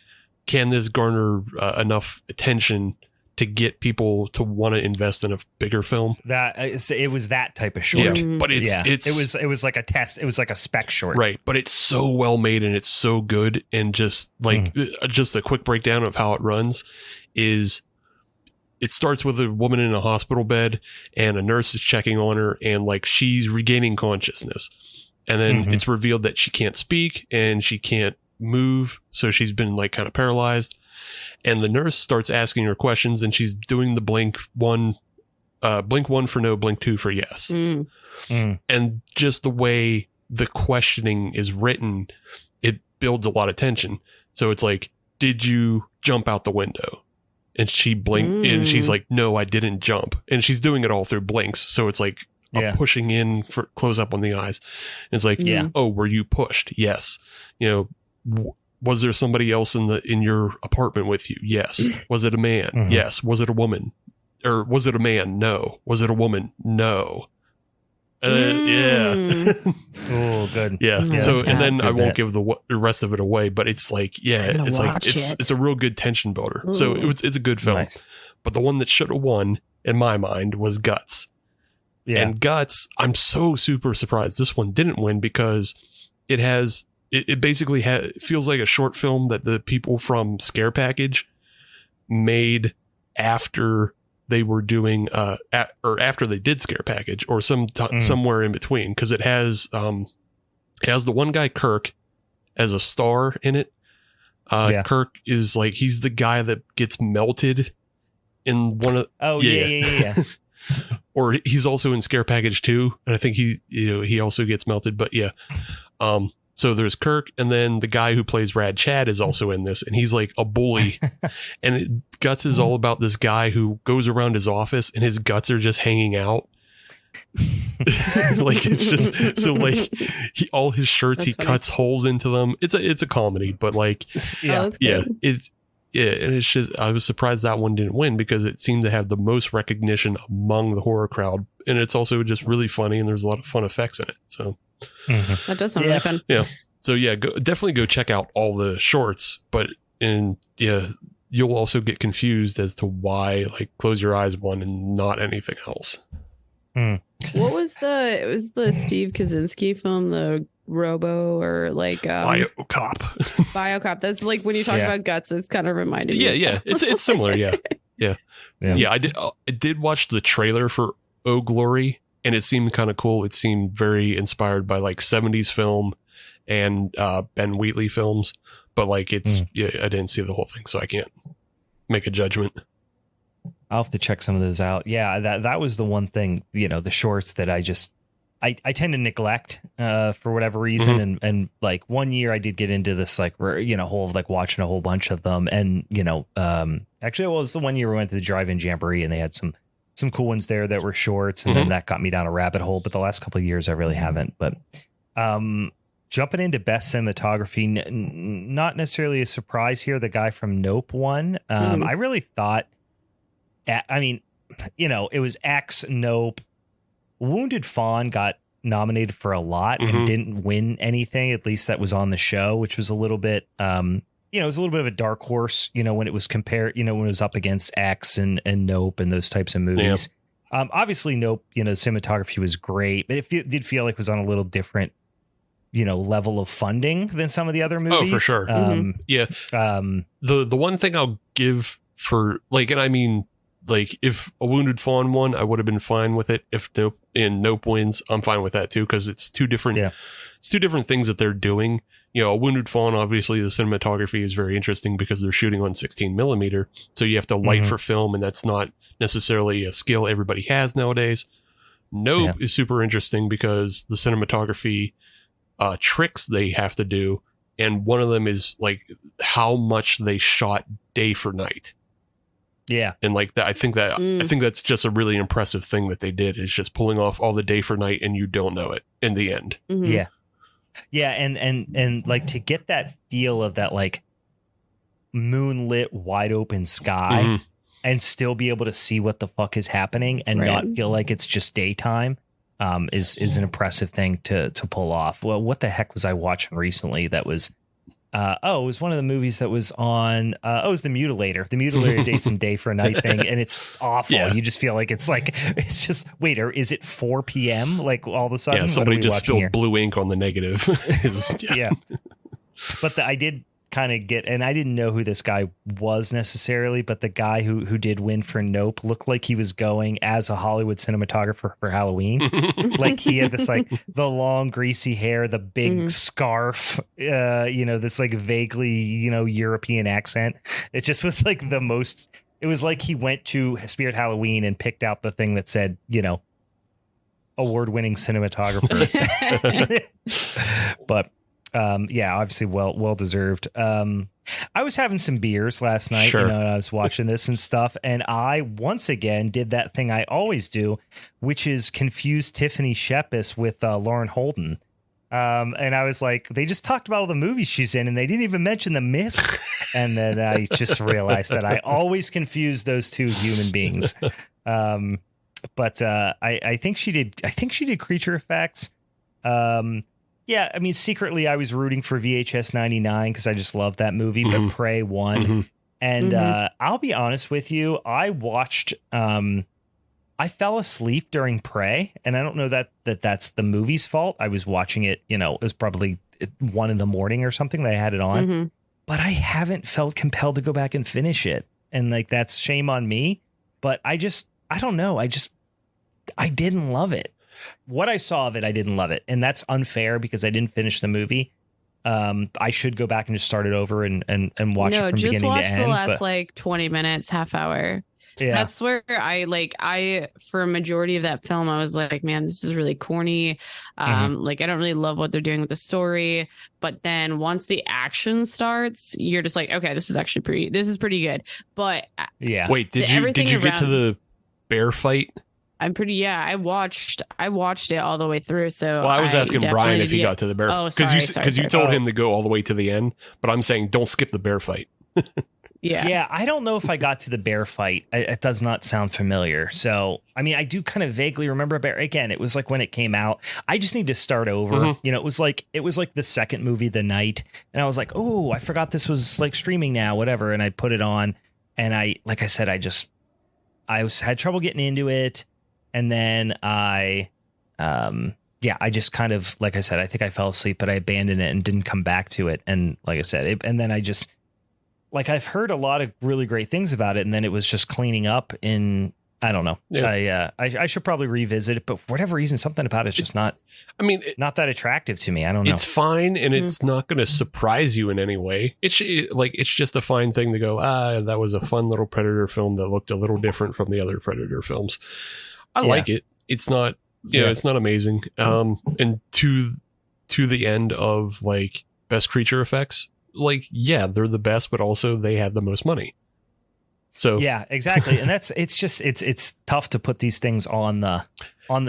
can this garner enough attention to get people to want to invest in a bigger film? It was that type of short. But it was like a test. It was like a spec short. Right. But it's so well made and it's so good. And just like, just a quick breakdown of how it runs is it starts with a woman in a hospital bed and a nurse is checking on her and like she's regaining consciousness. And then it's revealed that she can't speak and she can't move. So she's been like kind of paralyzed. And the nurse starts asking her questions and she's doing the blink one for no, blink 2 for yes. And just the way the questioning is written, it builds a lot of tension. So it's like, did you jump out the window? And she blinked and she's like, no, I didn't jump. And she's doing it all through blinks. So it's like pushing in for close up on the eyes. And it's like, oh, were you pushed? Yes. Was there somebody else in your apartment with you? Yes. Was it a man? Mhm. Yes. Was it a woman? Or was it a man? No. Was it a woman? No. Yeah. Oh, good. Yeah. Mm, So, that's and then bad. I Good won't bet. give the rest of it away, but it's like, yeah, I'm gonna it's like, watch it. it's a real good tension builder. So Ooh. it's a good film, Nice. but the one that should have won in my mind was Guts. Yeah. And Guts, I'm so super surprised this one didn't win because it basically feels like a short film that the people from Scare Package made after they were doing or after they did Scare Package or somewhere in between, because it has the one guy Kirk as a star in it. Kirk is like, he's the guy that gets melted in one of yeah. or he's also in Scare Package 2, and I think he also gets melted, but yeah. So there's Kirk, and then the guy who plays Rad Chad is also in this, and he's like a bully. And Guts is all about this guy who goes around his office and his guts are just hanging out. Like, it's just so like all his shirts, That's he funny. cuts holes into them. It's a comedy, but like, That's yeah, good. and it's just, I was surprised that one didn't win because it seemed to have the most recognition among the horror crowd, and it's also just really funny, and there's a lot of fun effects in it. So Mhm. That does sound Yeah. really fun. so yeah, definitely go check out all the shorts, but you'll also get confused as to why like Close Your Eyes won and not anything else. What was it was the Steve Kaczynski film, the Robo or like BioCop. BioCop. That's like when you talk Yeah. about Guts, it's kind of reminded me. Yeah, it's similar. Yeah. I did watch the trailer for Oh Glory, and it seemed kind of cool. It seemed very inspired by like 70s film and Ben Wheatley films, but like I didn't see the whole thing, so I can't make a judgment. I'll have to check some of those out. Yeah, that was the one thing, the shorts that I tend to neglect for whatever reason. And like one year I did get into this like whole like watching a whole bunch of them, and actually it was the one year we went to the drive-in jamboree and they had some cool ones there that were shorts, and then that got me down a rabbit hole. But the last couple of years I really haven't. But jumping into best cinematography, not necessarily a surprise here. The guy from Nope won. I really thought. I mean, it was X, Nope. Wounded Fawn got nominated for a lot and didn't win anything. At least that was on the show, which was a little bit, it was a little bit of a dark horse, when it was compared, when it was up against X and Nope and those types of movies. Yeah. Obviously, Nope, the cinematography was great, but it did feel like it was on a little different, level of funding than some of the other movies. Oh, for sure. The one thing I'll give for like, and I mean, like if a Wounded Fawn won, I would have been fine with it. If Nope wins, I'm fine with that too, because it's two different things that they're doing. A Wounded Fawn, obviously the cinematography is very interesting because they're shooting on 16 millimeter, so you have to light for film, and that's not necessarily a skill everybody has nowadays. Nope is super interesting because the cinematography tricks they have to do, and one of them is like how much they shot day for night. Yeah. And like that, I think that's just a really impressive thing that they did, is just pulling off all the day for night and you don't know it in the end. Mm-hmm. Yeah. Yeah. And like to get that feel of that like moonlit wide open sky and still be able to see what the fuck is happening and not feel like it's just daytime is an impressive thing to pull off. Well, what the heck was I watching recently that was it was one of the movies that was on. It was The Mutilator Day Some Day for a Night thing, and it's awful. Yeah. You just feel like it's just wait, or is it 4 p.m. like all of a sudden? Yeah, somebody just spilled blue ink on the negative. Yeah. But I did kind of get, and I didn't know who this guy was necessarily, but the guy who did win for Nope looked like he was going as a Hollywood cinematographer for Halloween. Like he had this like the long greasy hair, the big scarf, this like vaguely, European accent. It just was like it was like he went to Spirit Halloween and picked out the thing that said, award-winning cinematographer. But obviously well deserved. I was having some beers last night, Sure. and I was watching this and stuff, and I once again did that thing I always do, which is confuse Tiffany Shepis with Lauren Holden. And I was like, they just talked about all the movies she's in and they didn't even mention The Mist. And then I just realized that I always confuse those two human beings. But I think she did Creature Effects. Yeah, I mean, secretly I was rooting for VHS 99 because I just love that movie, but Prey won. Mm-hmm. And I'll be honest with you, I watched I fell asleep during Prey, and I don't know that's the movie's fault. I was watching it, it was probably 1 a.m. or something that I had it on, but I haven't felt compelled to go back and finish it. And like, that's shame on me, but I don't know. I didn't love it. What I saw of it, I didn't love it. And that's unfair because I didn't finish the movie. I should go back and just start it over and watch it from beginning to end. No, just watch the last like 20 minutes, half hour. Yeah. That's where I for a majority of that film, I was like, man, this is really corny. Like, I don't really love what they're doing with the story. But then once the action starts, you're just like, okay, this is pretty good. But yeah. Wait, did you get to the bear fight? I watched it all the way through. So well, I was asking Brian if he got to the bear. Oh, because you told him to go all the way to the end, but I'm saying don't skip the bear fight. Yeah. I don't know if I got to the bear fight. It does not sound familiar. So, I mean, I do kind of vaguely remember bear. Again, it was like when it came out. I just need to start over. It was like the second movie of the night, and I was like, oh, I forgot this was like streaming now, whatever. And I put it on, and I had trouble getting into it. And then I just kind of, like I said, I think I fell asleep, but I abandoned it and didn't come back to it. And like I said, and then I just, like, I've heard a lot of really great things about it. And then it was just cleaning up I don't know. Yeah. I should probably revisit it, but for whatever reason, something about it's just not, not that attractive to me. I don't know. It's fine. And it's not going to surprise you in any way. It's just a fine thing to go, that was a fun little Predator film that looked a little different from the other Predator films. I like it. It's not, it's not amazing. And to the end of like best creature effects, like, yeah, they're the best, but also they had the most money. So yeah, exactly. And it's tough to put these things on the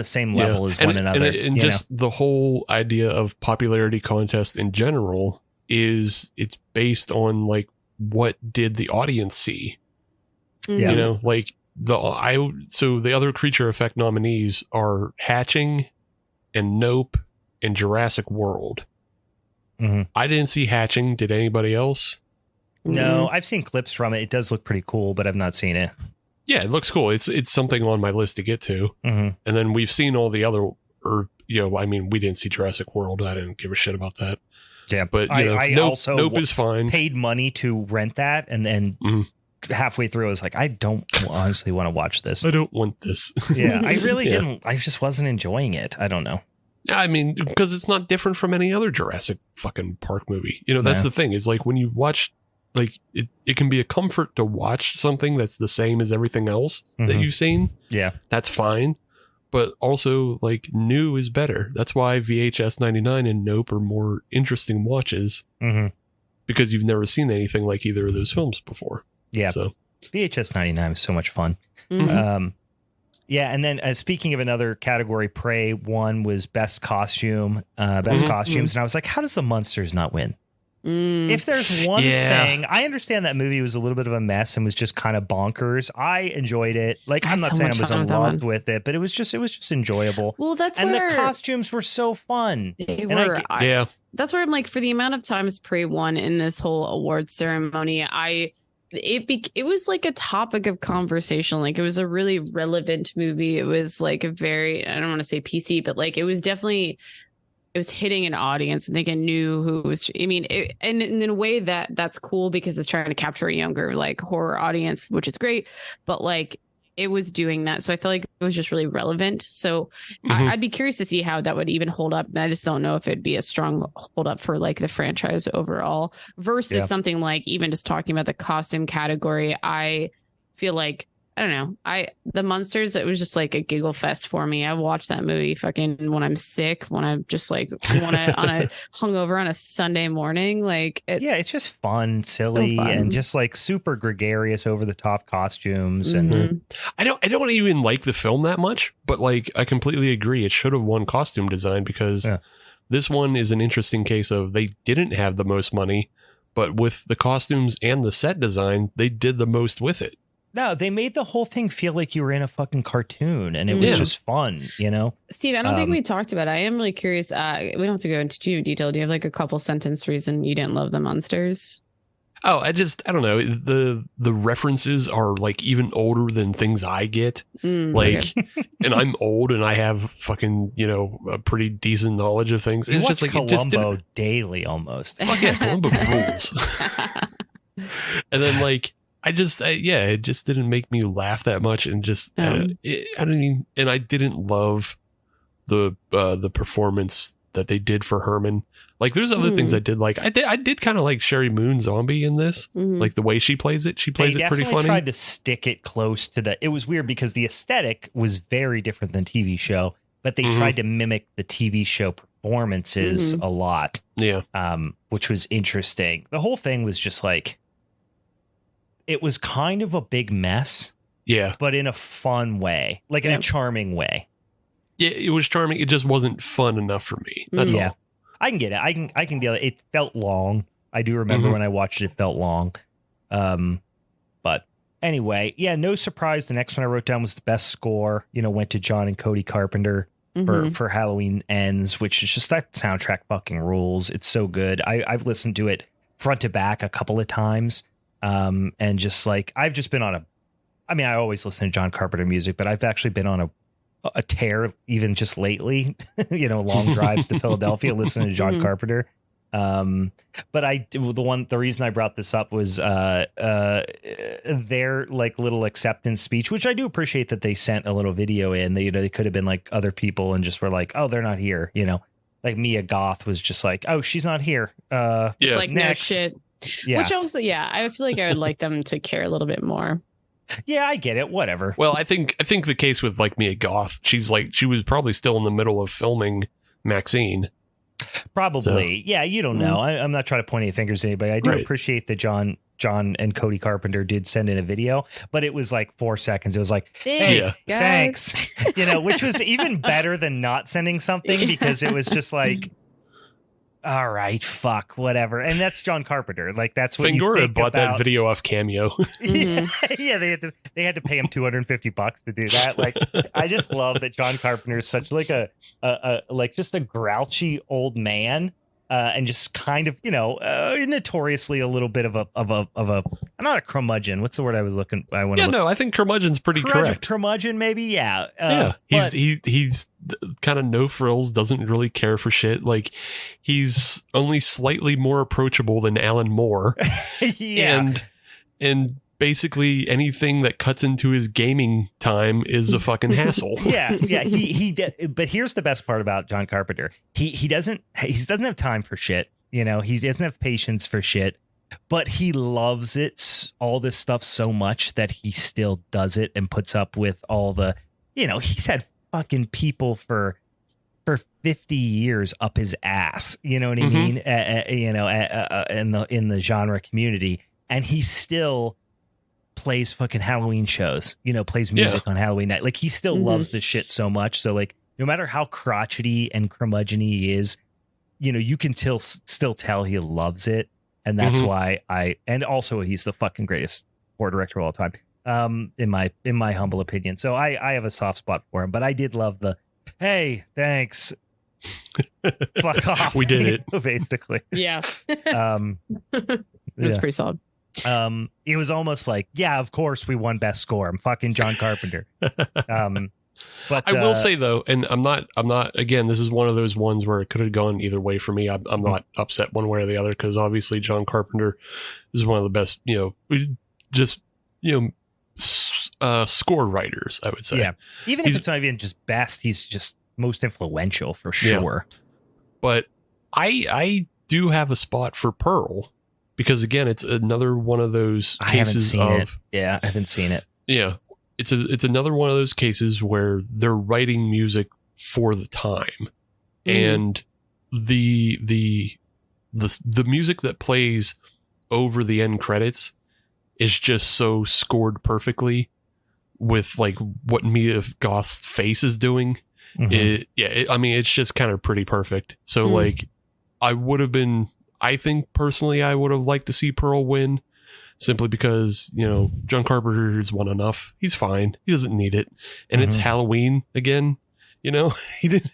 same level as one another. And just the whole idea of popularity contest in general it's based on like, what did the audience see? Yeah. Like so the other creature effect nominees are Hatching and Nope and Jurassic World. I didn't see Hatching. Did anybody else? No, I've seen clips from it. It does look pretty cool, but I've not seen it. Yeah, it looks cool. It's something on my list to get to. And then we've seen all the other, we didn't see Jurassic World. I didn't give a shit about that. Yeah, but Nope is fine. Paid money to rent that, and then halfway through, I was like, I don't honestly want to watch this. I don't want this. Yeah, I really didn't. I just wasn't enjoying it. I don't know. I mean, because it's not different from any other Jurassic fucking Park movie. That's the thing, is like when you watch, like it can be a comfort to watch something that's the same as everything else that you've seen. Yeah, that's fine. But also, like, new is better. That's why VHS 99 and Nope are more interesting watches, because you've never seen anything like either of those films before. Yeah. So VHS 99 was so much fun. Yeah, and then speaking of another category, Prey won was best costume, costumes, and I was like, how does the Munsters not win? If there's one thing, I understand that movie was a little bit of a mess and was just kind of bonkers. I enjoyed it. Like, I'm not saying I was in love with it, but it was just enjoyable. Well, the costumes were so fun. They were. That's where I'm like, for the amount of times Prey won in this whole award ceremony, it was like a topic of conversation. Like, it was a really relevant movie. It was like a very, I don't want to say PC, but like, it was hitting an audience. I think it knew who was, and in a way that's cool because it's trying to capture a younger like horror audience, which is great. But like, it was doing that. So I feel like it was just really relevant. So I'd be curious to see how that would even hold up. And I just don't know if it'd be a strong hold up for like the franchise overall versus something like even just talking about the costume category. I feel like, I don't know. The Munsters, it was just like a giggle fest for me. I watched that movie fucking when I'm sick, when I'm just like hungover on a Sunday morning. Like, it's just fun, silly, and just like super gregarious, over the top costumes. And I don't even like the film that much, but like I completely agree. It should have won costume design because This one is an interesting case of they didn't have the most money, but with the costumes and the set design, they did the most with it. No, they made the whole thing feel like you were in a fucking cartoon, and it was just fun, you know? Steve, I don't think we talked about it. I am really curious. We don't have to go into too detail. Do you have like a couple sentence reason you didn't love the monsters? Oh, I don't know. The references are like even older than things I get. Like, and I'm old and I have fucking, a pretty decent knowledge of things. You it's watch just like Columbo daily almost. Fuck yeah, Columbo rules. And then like, it just didn't make me laugh that much, and just I didn't love the performance that they did for Herman. Like, there's other things I did like. I did kind of like Sherry Moon Zombie in this, like the way she plays it. She plays it pretty funny. They tried to stick it close to the. It was weird because the aesthetic was very different than TV show, but they tried to mimic the TV show performances a lot. Yeah, which was interesting. The whole thing was just like. It was kind of a big mess. Yeah. But in a fun way, like in a charming way. Yeah, it was charming. It just wasn't fun enough for me. That's all. I can get it. I can deal with it. It felt long. I do remember when I watched it, it felt long. But anyway, no surprise. The next one I wrote down was the best score, went to John and Cody Carpenter for Halloween Ends, which is just that soundtrack fucking rules. It's so good. I've listened to it front to back a couple of times. And just like, I've just been on I always listen to John Carpenter music, but I've actually been on a tear even just lately, long drives to Philadelphia, listening to John Carpenter. But the reason I brought this up was, their like little acceptance speech, which I do appreciate that they sent a little video in. They could have been like other people and just were like, oh, they're not here. Like Mia Goth was just like, oh, she's not here. It's like, next. No shit. Yeah. Which also, I feel like I would like them to care a little bit more. Yeah, I get it. Whatever. Well, I think the case with like Mia Goth, she was probably still in the middle of filming Maxine. Probably. So, yeah, you don't know. I'm not trying to point any fingers at anybody. I do appreciate that John and Cody Carpenter did send in a video, but it was like 4 seconds. It was like, thanks. Which was even better than not sending something, because it was just like, all right, fuck, whatever. And that's John Carpenter. Like, that's what Fangoria bought that video off Cameo. Yeah, they had to pay him $250 to do that. Like, I just love that John Carpenter is such like a just a grouchy old man. And just kind of, notoriously a little bit of a not a curmudgeon. What's the word I was looking? I think curmudgeon's pretty correct. Curmudgeon, maybe, yeah. He's kind of no frills, doesn't really care for shit. Like, he's only slightly more approachable than Alan Moore. Yeah, and basically anything that cuts into his gaming time is a fucking hassle. Yeah. He did. But here's the best part about John Carpenter. He doesn't have time for shit. He doesn't have patience for shit, but he loves it, all this stuff so much that he still does it and puts up with all the, he's had fucking people for 50 years up his ass. You know what I mean? In the genre community, and he still plays fucking Halloween shows, plays music on Halloween night. Like, he still loves this shit so much. So like, no matter how crotchety and curmudgeon he is, you can still tell he loves it. And that's why and also he's the fucking greatest horror director of all time. In my humble opinion. So I have a soft spot for him, but I did love the, hey, thanks. Fuck off. We did it. Basically. Yeah. It was pretty solid. It was almost like, yeah, of course we won best score. I'm fucking John Carpenter. But I will say though, and I'm not again, this is one of those ones where it could have gone either way for me. I'm not upset one way or the other, because obviously John Carpenter is one of the best, score writers, I would say. Yeah. Even if it's not even just best, he's just most influential for sure. Yeah. But I do have a spot for Pearl, because again, it's another one of those cases of, I haven't seen it. Yeah. It's another one of those cases where they're writing music for the time, and the music that plays over the end credits is just so scored perfectly with like what Mia Goth's face is doing. It's just kind of pretty perfect. So like, I think personally I would have liked to see Pearl win, simply because, John Carpenter's won enough. He's fine. He doesn't need it. And it's Halloween again. He didn't.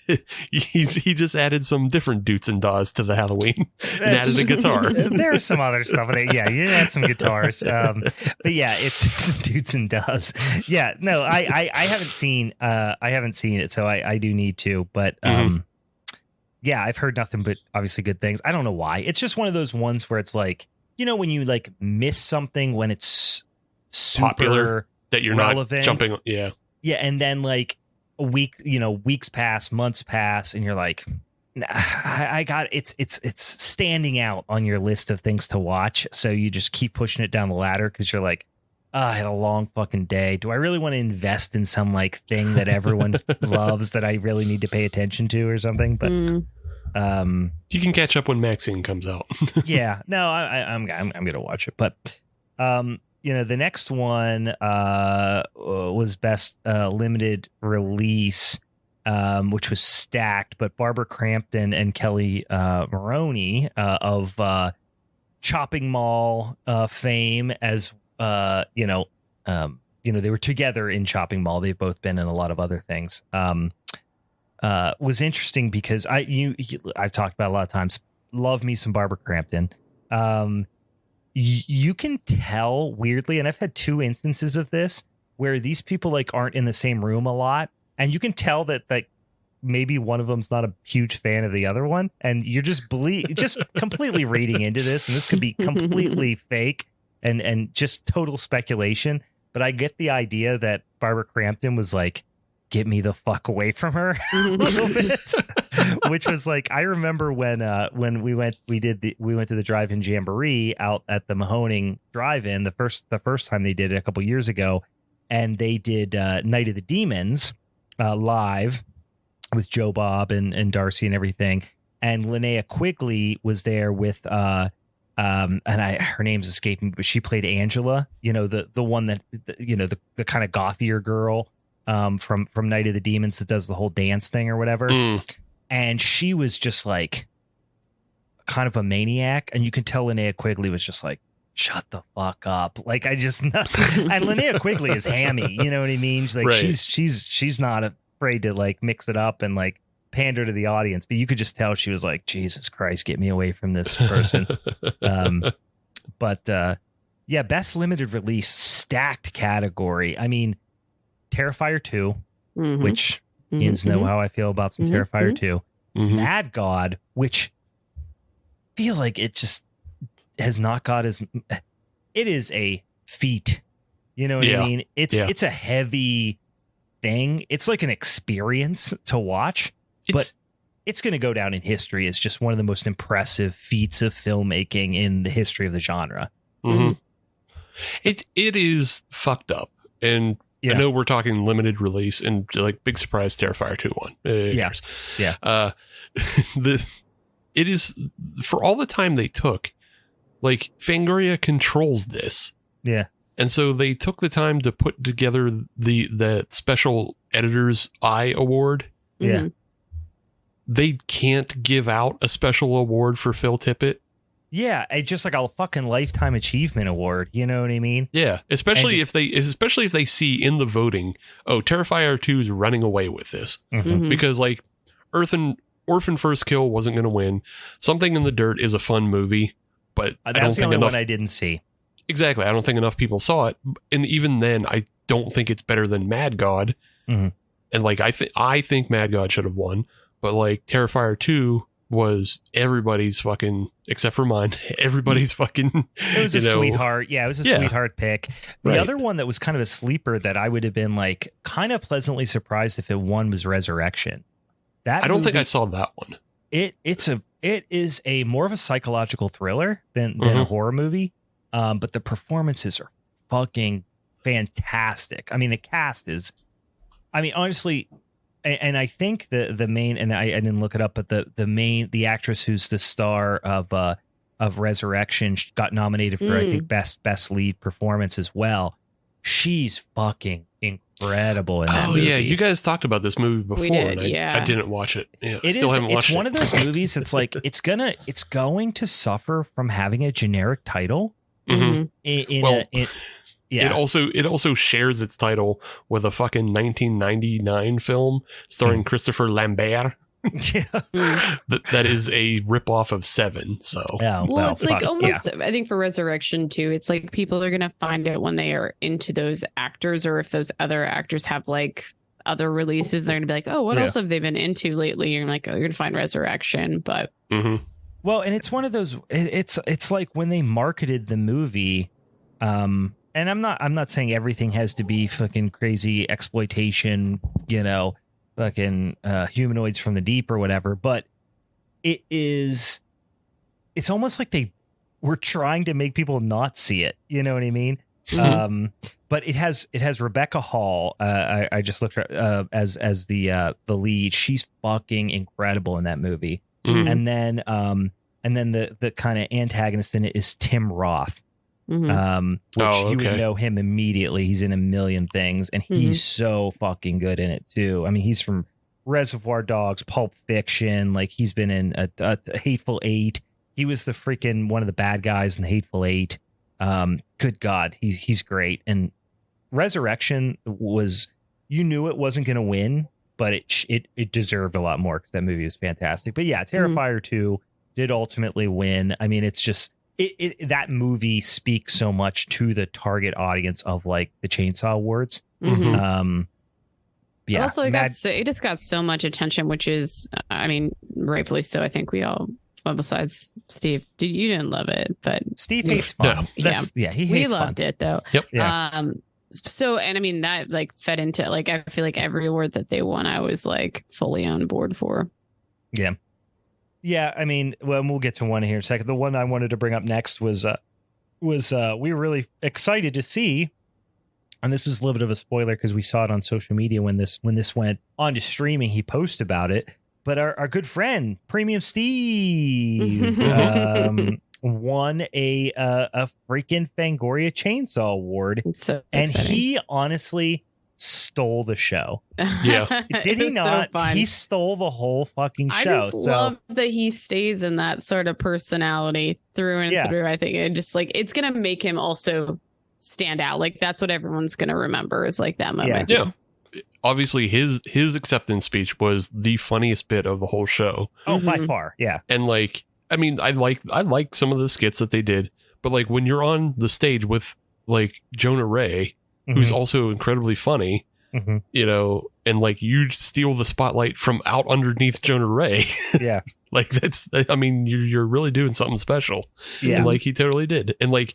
He just added some different doots and daws to the Halloween and added a guitar. There's some other stuff in it. Yeah, you did add some guitars. But yeah, it's some doots and daws. Yeah, no, I haven't seen it, so I do need to. But yeah, I've heard nothing but obviously good things. I don't know why. It's just one of those ones where it's like, when you like miss something when it's super popular that you're relevant, not jumping. Yeah, and then like a week, weeks pass, months pass, and you're like, I got it's standing out on your list of things to watch. So you just keep pushing it down the ladder because you're like, I had a long fucking day. Do I really want to invest in some like thing that everyone loves that I really need to pay attention to or something? But you can catch up when Maxine comes out. Yeah, no, I'm gonna watch it. But the next one was best limited release, which was stacked. But Barbara Crampton and Kelly Maroney of Chopping Mall fame, as they were together in Chopping Mall. They've both been in a lot of other things. Was interesting because I've talked about a lot of times. Love me some Barbara Crampton. You can tell weirdly, and I've had 2 instances of this where these people like aren't in the same room a lot, and you can tell that like maybe one of them's not a huge fan of the other one, and you're just completely reading into this, and this could be completely fake and just total speculation. But I get the idea that Barbara Crampton was like, get me the fuck away from her a little bit, which was like, I remember when we went to the drive-in jamboree out at the Mahoning drive-in the first time they did it a couple years ago, and they did Night of the Demons live with Joe Bob and Darcy and everything, and Linnea Quigley was there with her name's escaping me, but she played Angela, the one that the kind of gothier girl from Night of the Demons that does the whole dance thing or whatever. And she was just like kind of a maniac, and you can tell Linnea Quigley was just like, shut the fuck up. Like, and Linnea Quigley is hammy, you know what I mean? She's like, right. she's not afraid to like mix it up and like pander to the audience, but you could just tell she was like, Jesus Christ, get me away from this person. Yeah, best limited release, stacked category. I mean, Terrifier 2, which Ian's know how I feel about some Terrifier 2. Mad God, which I feel like it just has not got as... It is a feat. You know what I mean? It's a heavy thing. It's like an experience to watch, but it's going to go down in history as just one of the most impressive feats of filmmaking in the history of the genre. It is fucked up. And I know we're talking limited release and like big surprise Terrifier 2 one. It is, for all the time they took, like Fangoria controls this. Yeah. And so they took the time to put together the special editor's eye award. Yeah. They can't give out a special award for Phil Tippett. Yeah, it's just like a fucking lifetime achievement award. You know what I mean? Yeah, especially if they see in the voting, Terrifier 2 is running away with this, because like Orphan First Kill wasn't going to win. Something in the Dirt is a fun movie, but I don't think enough. One I didn't see. Exactly, I don't think enough people saw it, and even then, I don't think it's better than Mad God. And like I think Mad God should have won, but like Terrifier 2 was everybody's fucking, except for mine, everybody's fucking... It was a sweetheart. Yeah, it was a sweetheart pick. The other one that was kind of a sleeper that I would have been like kind of pleasantly surprised if it won was Resurrection. I don't think I saw that one. It is a more of a psychological thriller than a horror movie. But the performances are fucking fantastic. I mean, the cast is... I mean, honestly... And I think the main, and I didn't look it up, but the actress who's the star of Resurrection got nominated for I think best lead performance as well. She's fucking incredible in that Oh movie. yeah, you guys talked about this movie before. We did, and I didn't watch it. Yeah, haven't watched it's one it. of those movies. It's like it's going to suffer from having a generic title. Mhm. Yeah. It also shares its title with a fucking 1999 film starring Christopher Lambert. Yeah. that is a ripoff of Seven. So well, it's like almost. I think for Resurrection too, it's like people are gonna find it when they are into those actors, or if those other actors have like other releases, they're gonna be like, oh, what else have they been into lately? You're like, oh, you're gonna find Resurrection, but. Well, and it's one of those. It's like when they marketed the movie. And I'm not saying everything has to be fucking crazy exploitation, fucking humanoids from the deep or whatever, but it's almost like they were trying to make people not see it. You know what I mean? But it has Rebecca Hall. I just looked at as the lead. She's fucking incredible in that movie. And then the kind of antagonist in it is Tim Roth. Which you would know him immediately. He's in a million things, and he's so fucking good in it too. I mean, he's from Reservoir Dogs, Pulp Fiction. Like he's been in a Hateful Eight. He was the freaking one of the bad guys in the Hateful Eight. Good God, he's great. And Resurrection was, you knew it wasn't going to win, but it deserved a lot more because that movie was fantastic. But yeah, Terrifier 2 did ultimately win. I mean, it's just. That movie speaks so much to the target audience of like the Chainsaw Awards. But also it just got so much attention, which is, I mean, rightfully so. I think we all, well, besides Steve, you didn't love it, but Steve hates fun. He hates we loved fun. it though. Yep. Yeah. So, and I mean, that like fed into like, I feel like every award that they won, I was like fully on board for. Yeah. Yeah, I mean, well, we'll get to one here in a second. The one I wanted to bring up next was we were really excited to see, and this was a little bit of a spoiler because we saw it on social media when this went on to streaming. He posted about it, but our good friend Premium Steve won a freaking Fangoria Chainsaw Award, so and exciting. he honestly stole the show. Yeah. Did he not? So fun. He stole the whole fucking show. I just love that he stays in that sort of personality through and through. I think it just like it's gonna make him also stand out. Like that's what everyone's gonna remember is like that moment. Yeah. Obviously his acceptance speech was the funniest bit of the whole show. Oh, by far. Yeah. And like, I mean, I like some of the skits that they did, but like when you're on the stage with like Jonah Ray, who's also incredibly funny, and like you steal the spotlight from out underneath Jonah Ray. Yeah. Like that's, I mean, you're really doing something special. Yeah. And like he totally did. And like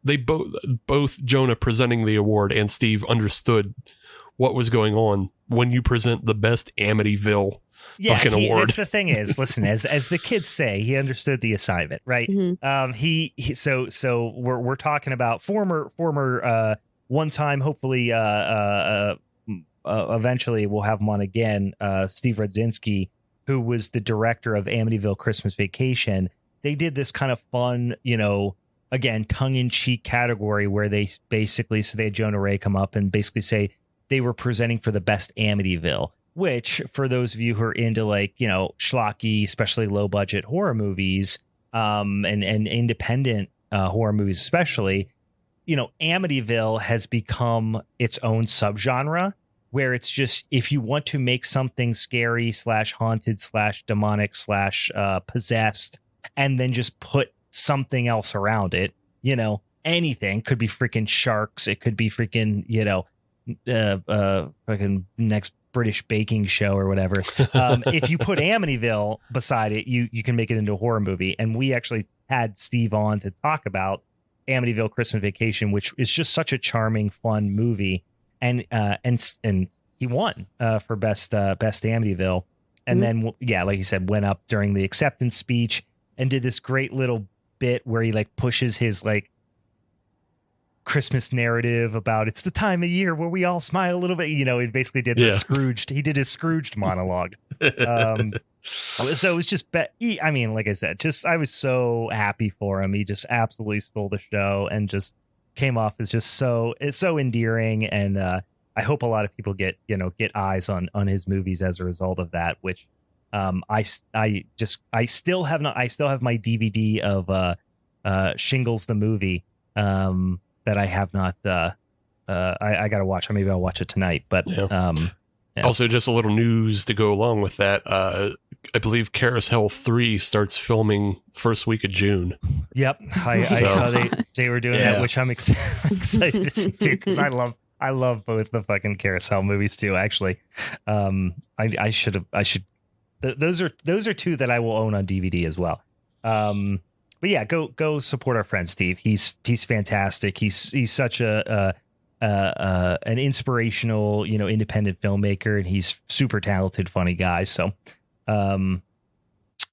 they both Jonah presenting the award and Steve understood what was going on when you present the best Amityville fucking award. That's the thing is, listen, as the kids say, he understood the assignment, right? So we're talking about former one time, hopefully eventually we'll have him on again, Steve Rudzinski, who was the director of Amityville Christmas Vacation. They did this kind of fun, again, tongue-in-cheek category where they basically, so they had Jonah Ray come up and basically say they were presenting for the best Amityville, which for those of you who are into like, schlocky, especially low-budget horror movies, and independent horror movies especially, Amityville has become its own subgenre where it's just, if you want to make something scary / haunted / demonic / possessed, and then just put something else around it, anything could be freaking sharks. It could be freaking, fucking next British baking show or whatever. If you put Amityville beside it, you can make it into a horror movie. And we actually had Steve on to talk about Amityville Christmas Vacation, which is just such a charming, fun movie, and he won for best Amityville, and then like you said, went up during the acceptance speech and did this great little bit where he like pushes his like Christmas narrative about it's the time of year where we all smile a little bit. He basically did the Scrooged. He did his Scrooged monologue. So it was just, I mean, like I said, I was so happy for him. He just absolutely stole the show and just came off as just so endearing. And I hope a lot of people get eyes on his movies as a result of that, which I still have my DVD of Shingles the movie that I have not I got to watch. Maybe I'll watch it tonight, but Yeah. Yeah. Also, just a little news to go along with that. I believe Carousel 3 starts filming first week of June. Yep. I saw they were doing that, which I'm excited to see too, because I love both the fucking Carousel movies too, actually. I should those are two that I will own on DVD as well. But yeah, go support our friend Steve. He's fantastic. He's such an inspirational, independent filmmaker, and he's super talented, funny guy. So,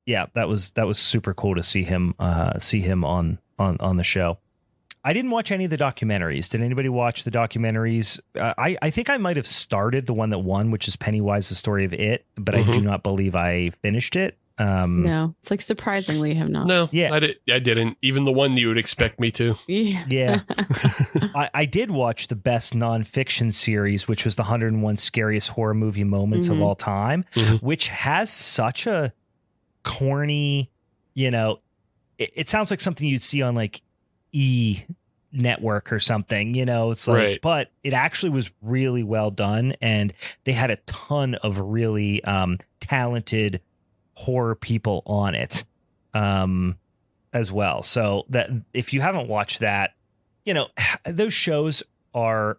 yeah, that was super cool to see him on the show. I didn't watch any of the documentaries. Did anybody watch the documentaries? I think I might have started the one that won, which is Pennywise: The Story of It, but I do not believe I finished it. No, it's like surprisingly have not. No, yeah, I didn't. Even the one you would expect me to. Yeah. I did watch the best nonfiction series, which was the 101 Scariest Horror Movie Moments of All Time, which has such a corny, it sounds like something you'd see on like E Network or something, it's like, right. But it actually was really well done, and they had a ton of really talented horror people on it as well. So that if you haven't watched that, those shows are,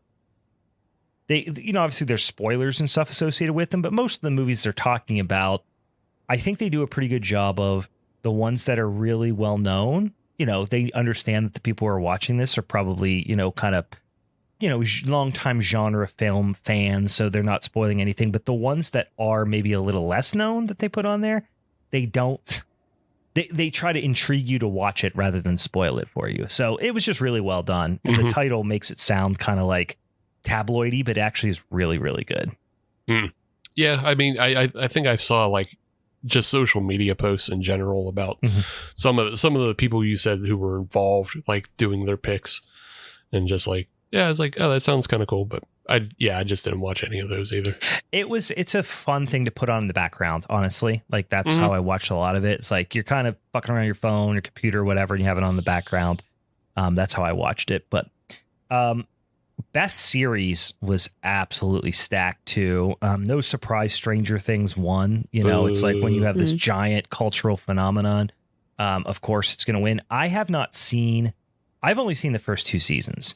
they, obviously there's spoilers and stuff associated with them, but most of the movies they're talking about, I think they do a pretty good job of the ones that are really well known. They understand that the people who are watching this are probably, kind of, longtime genre film fans, so they're not spoiling anything. But the ones that are maybe a little less known that they put on there, they don't. They try to intrigue you to watch it rather than spoil it for you. So it was just really well done. And the title makes it sound kind of like tabloidy, but actually is really, really good. Yeah, I mean, I think I saw like just social media posts in general about some of the people you said who were involved, like doing their picks, and just like, yeah, I was like, oh, that sounds kind of cool, but I just didn't watch any of those either. It's a fun thing to put on in the background, honestly. Like that's how I watched a lot of it. It's like you're kind of fucking around your phone or computer or whatever, and you have it on the background. That's how I watched it. But best series was absolutely stacked too. No surprise, Stranger Things won. It's like when you have this giant cultural phenomenon, of course it's going to win. I've only seen the first 2 seasons.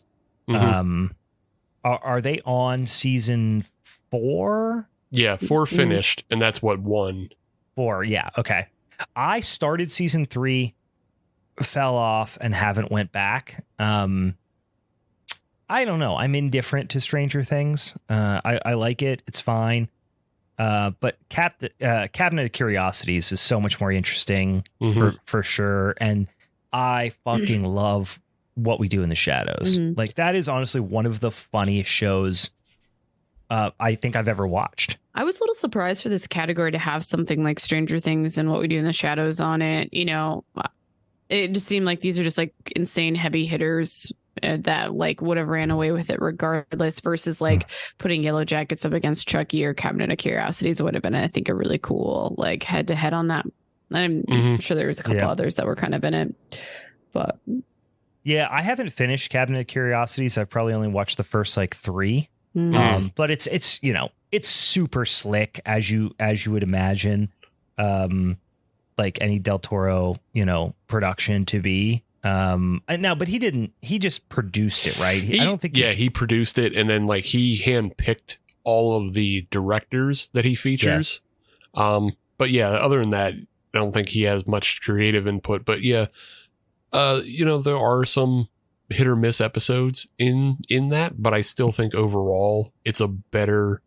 Are they on season 4? Yeah, 4 finished, and that's what won. 4, yeah, okay. I started season 3, fell off, and haven't went back. I don't know. I'm indifferent to Stranger Things. I like it. It's fine. But Cabinet of Curiosities is so much more interesting for sure. And I fucking love What We Do in the Shadows. Like that is honestly one of the funniest shows I think I've ever watched. I was a little surprised for this category to have something like Stranger Things and What We Do in the Shadows on it. It just seemed like these are just like insane heavy hitters that like would have ran away with it regardless, versus like putting Yellow Jackets up against Chucky or Cabinet of Curiosities would have been, I think, a really cool like head to head on that. I'm sure there was a couple others that were kind of in it, but yeah, I haven't finished Cabinet of Curiosities. I've probably only watched the first like 3. But it's super slick as you would imagine, like any Del Toro, production to be. But he just produced it, right? I don't think he produced it, and then like he handpicked all of the directors that he features. Yeah. But yeah, other than that, I don't think he has much creative input. But yeah, there are some hit or miss episodes in that, but I still think overall it's a better.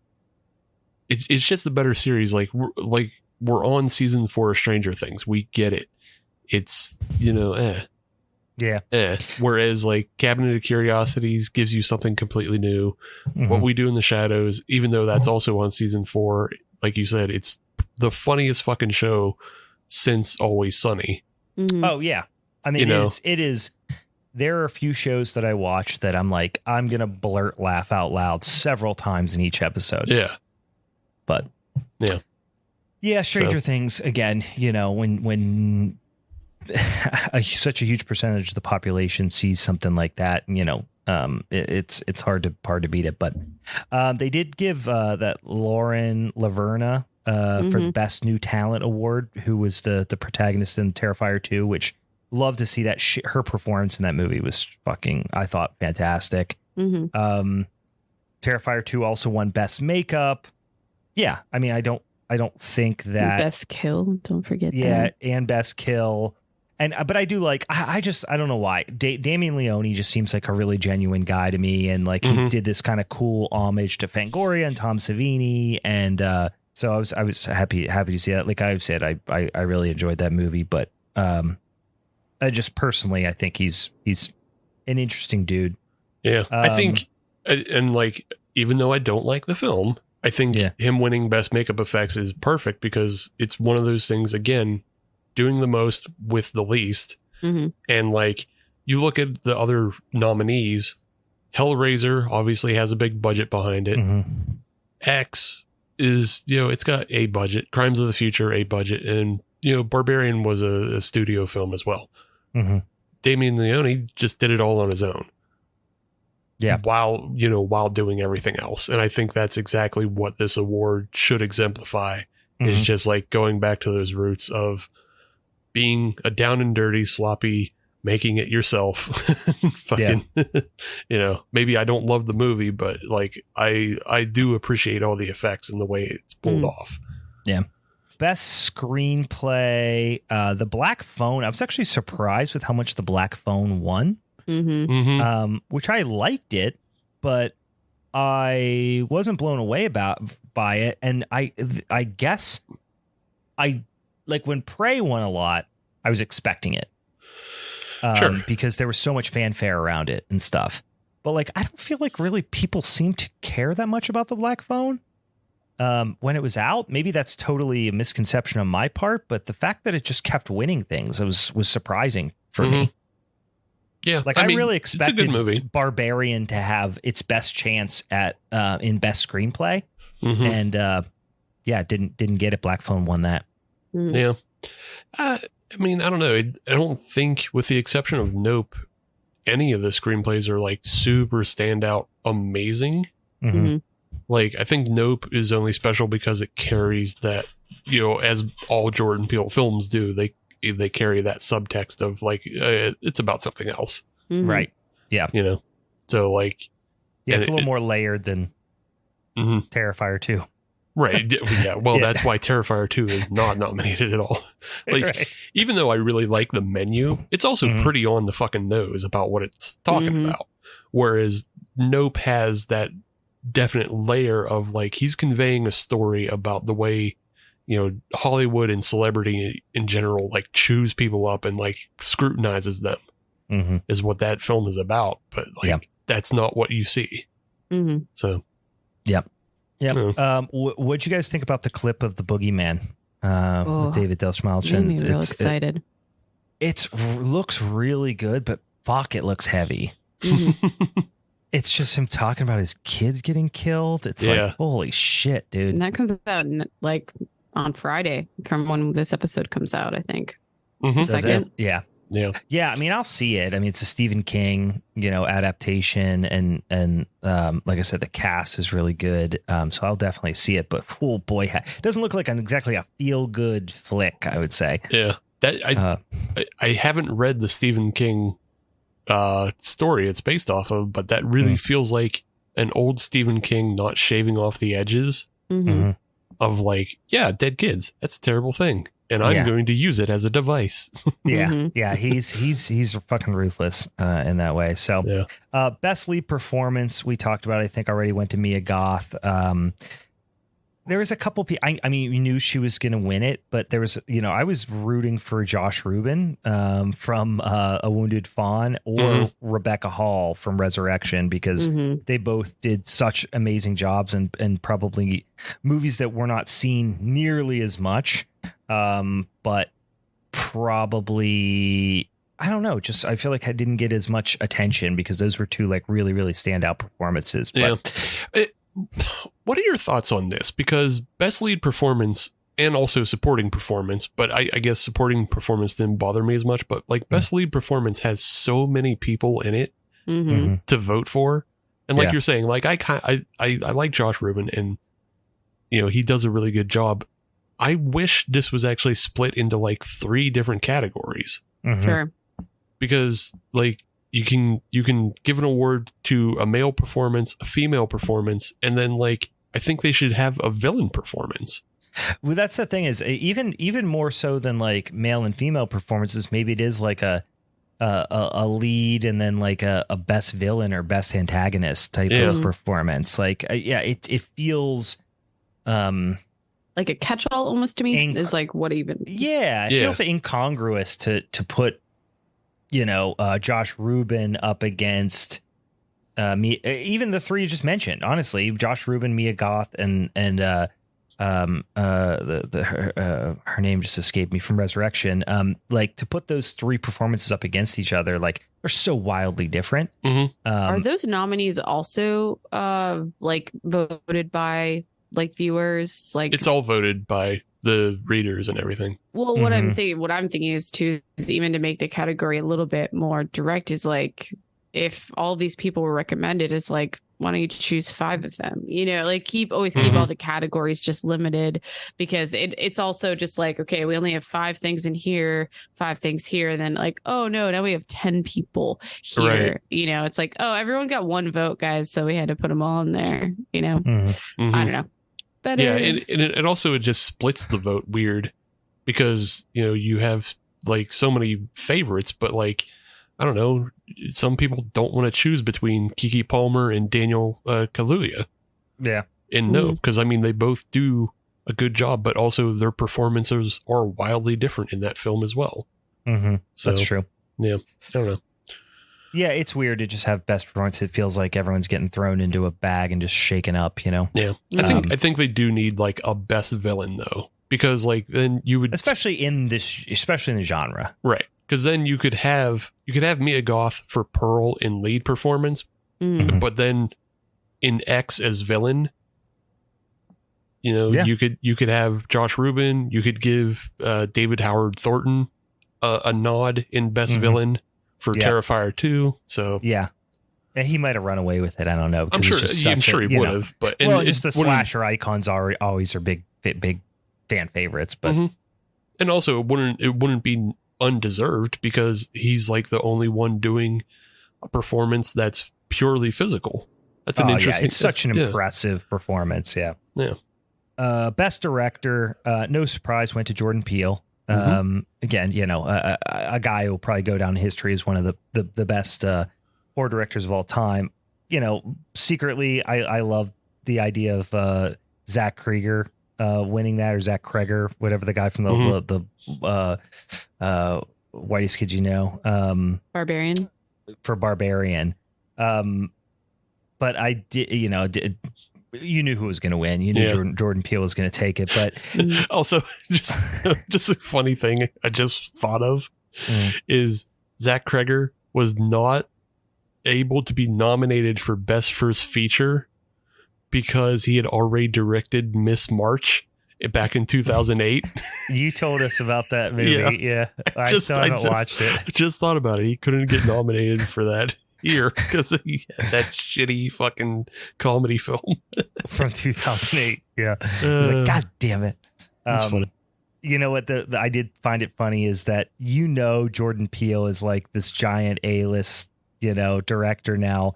It's just a better series. Like we're on season 4 of Stranger Things. We get it. It's Yeah. Whereas like Cabinet of Curiosities gives you something completely new. What We Do in the Shadows, even though that's also on season 4, like you said, it's the funniest fucking show since Always Sunny. Oh yeah. I mean, it is there are a few shows that I watch that I'm like, I'm going to blurt laugh out loud several times in each episode. Yeah. But yeah, Stranger Things, again, you know, when such a huge percentage of the population sees something like that, you know, it's hard to beat it. But they did give that Lauren Laverna for the Best New Talent Award, who was the protagonist in Terrifier 2, which love to see that her performance in that movie was fucking, I thought, fantastic. Terrifier 2 also won Best Makeup. Yeah, I mean, I don't think that Best Kill. Don't forget that. Yeah, and Best Kill. But I do like, I don't know why. Damien Leone just seems like a really genuine guy to me. And like he did this kind of cool homage to Fangoria and Tom Savini. And so I was happy to see that. Like I've said, I really enjoyed that movie. But I just personally, I think he's an interesting dude. Yeah, I think, and like, even though I don't like the film, I think him winning Best Makeup Effects is perfect because it's one of those things, again, doing the most with the least. And like, you look at the other nominees, Hellraiser obviously has a big budget behind it. X is, you know, it's got a budget. Crimes of the Future, a budget. And, you know, Barbarian was a studio film as well. Damien Leone just did it all on his own. Yeah. While doing everything else. And I think that's exactly what this award should exemplify, is just like going back to those roots of being a down and dirty, sloppy, making it yourself. Fucking, you know, maybe I don't love the movie, but like I do appreciate all the effects and the way it's pulled off. Yeah. Best screenplay, The Black Phone. I was actually surprised with how much The Black Phone won. Which I liked it, but I wasn't blown away by it. And I guess I like when Prey won a lot, I was expecting it. Because there was so much fanfare around it and stuff. But like, I don't feel like really people seem to care that much about The Black Phone. When it was out, maybe that's totally a misconception on my part, but the fact that it just kept winning things was surprising for me. Yeah, like I really expected Barbarian to have its best chance at in best screenplay, and didn't get it. Black Phone won that. Yeah, I mean, I don't know. I don't think, with the exception of Nope, any of the screenplays are like super standout amazing. Like, I think Nope is only special because it carries that, you know, as all Jordan Peele films do, they carry that subtext of like, it's about something else. Right. Yeah. You know, so like, yeah, it's a little more layered than Terrifier 2. Right. Yeah. Well, that's why Terrifier 2 is not nominated at all. Like, even though I really like the menu, it's also pretty on the fucking nose about what it's talking about. Whereas Nope has that definite layer of like, he's conveying a story about the way, you know, Hollywood and celebrity in general, like, chews people up and like scrutinizes them is what that film is about. But like, that's not what you see. So, Yep. What'd you guys think about the clip of the Boogeyman with David Dastmalchian? Made me real excited. It looks really good, but fuck, it looks heavy. It's just him talking about his kids getting killed. It's like, holy shit, dude. And that comes out like on Friday from when this episode comes out, I think. Second. Yeah. I mean, I'll see it. I mean, it's a Stephen King, you know, adaptation, and like I said, the cast is really good. So I'll definitely see it. But oh boy, it doesn't look like exactly a feel good flick, I would say. Yeah, that I haven't read the Stephen King story it's based off of, but that really feels like an old Stephen King not shaving off the edges of like, dead kids. That's a terrible thing. And I'm going to use it as a device. He's fucking ruthless in that way. So, best lead performance we talked about, I think already went to Mia Goth. There was a couple people. I mean, we knew she was going to win it, but there was, you know, I was rooting for Josh Rubin from A Wounded Fawn or Rebecca Hall from Resurrection, because they both did such amazing jobs and probably movies that were not seen nearly as much. But probably I don't know. Just I feel like I didn't get as much attention because those were two like really, really standout performances. But what are your thoughts on this? Because best lead performance and also supporting performance, but I guess supporting performance didn't bother me as much. But like best lead performance has so many people in it to vote for, and like you're saying, like I like Josh Rubin, and he does a really good job. I wish this was actually split into like 3 different categories. Sure. Because like you can give an award to a male performance, a female performance, and then like I think they should have a villain performance. Well, that's the thing is even more so than like male and female performances. Maybe it is like a lead and then like a best villain or best antagonist type of performance. Like it feels like a catch-all almost to me. Is like what even? Yeah, it feels incongruous to put Josh Rubin up against me. Even the 3 you just mentioned. Honestly, Josh Rubin, Mia Goth, and her name just escaped me from Resurrection. Like to put those 3 performances up against each other, like they're so wildly different. Are those nominees also like voted by like viewers? Like it's all voted by the readers and everything. Well, what I'm thinking is even to make the category a little bit more direct is like if all these people were recommended, it's like why don't you choose 5 of them? Like keep all the categories just limited, because it's also just like, okay, we only have 5 things in here, 5 things here, and then like, oh no, now we have 10 people here. Right. It's like, oh, everyone got 1 vote, guys, so we had to put them all in there. I don't know. But it also just splits the vote weird, because you have like so many favorites, but like I don't know, some people don't want to choose between Keke Palmer and Daniel Kaluuya. Yeah. And because I mean they both do a good job, but also their performances are wildly different in that film as well. So that's true. Yeah, I don't know. Yeah, it's weird to just have best performance. It feels like everyone's getting thrown into a bag and just shaken up, Yeah. I think they do need like a best villain though, because like then you would especially in the genre. Right. Because then you could have Mia Goth for Pearl in lead performance, but then in X as villain, you could have Josh Rubin. You could give David Howard Thornton a nod in best villain for Terrifier 2. So yeah, he might have run away with it. I don't know. I'm sure he would have. But just the slasher icons always are big fan favorites. But and also it wouldn't be undeserved, because he's like the only one doing a performance that's purely physical. That's an interesting. It's such an impressive performance. Yeah. Best director, no surprise, went to Jordan Peele. Again, a guy who will probably go down in history as one of the best horror directors of all time. Secretly, I love the idea of Zach Krieger winning that, or Zach Kreger, whatever the guy from the Whitest Kid Barbarian. For Barbarian. But I did, you knew who was going to win. You knew Jordan Peele was going to take it. But also, just a funny thing I just thought of is Zach Kreger was not able to be nominated for Best First Feature because he had already directed Miss March back in 2008. You told us about that movie. Yeah. I still haven't watched it. I just thought about it. He couldn't get nominated for that year because he had that shitty fucking comedy film from 2008. Yeah. I was like, God damn it. That's funny. You know what? I did find it funny is that, Jordan Peele is like this giant A-list, director now,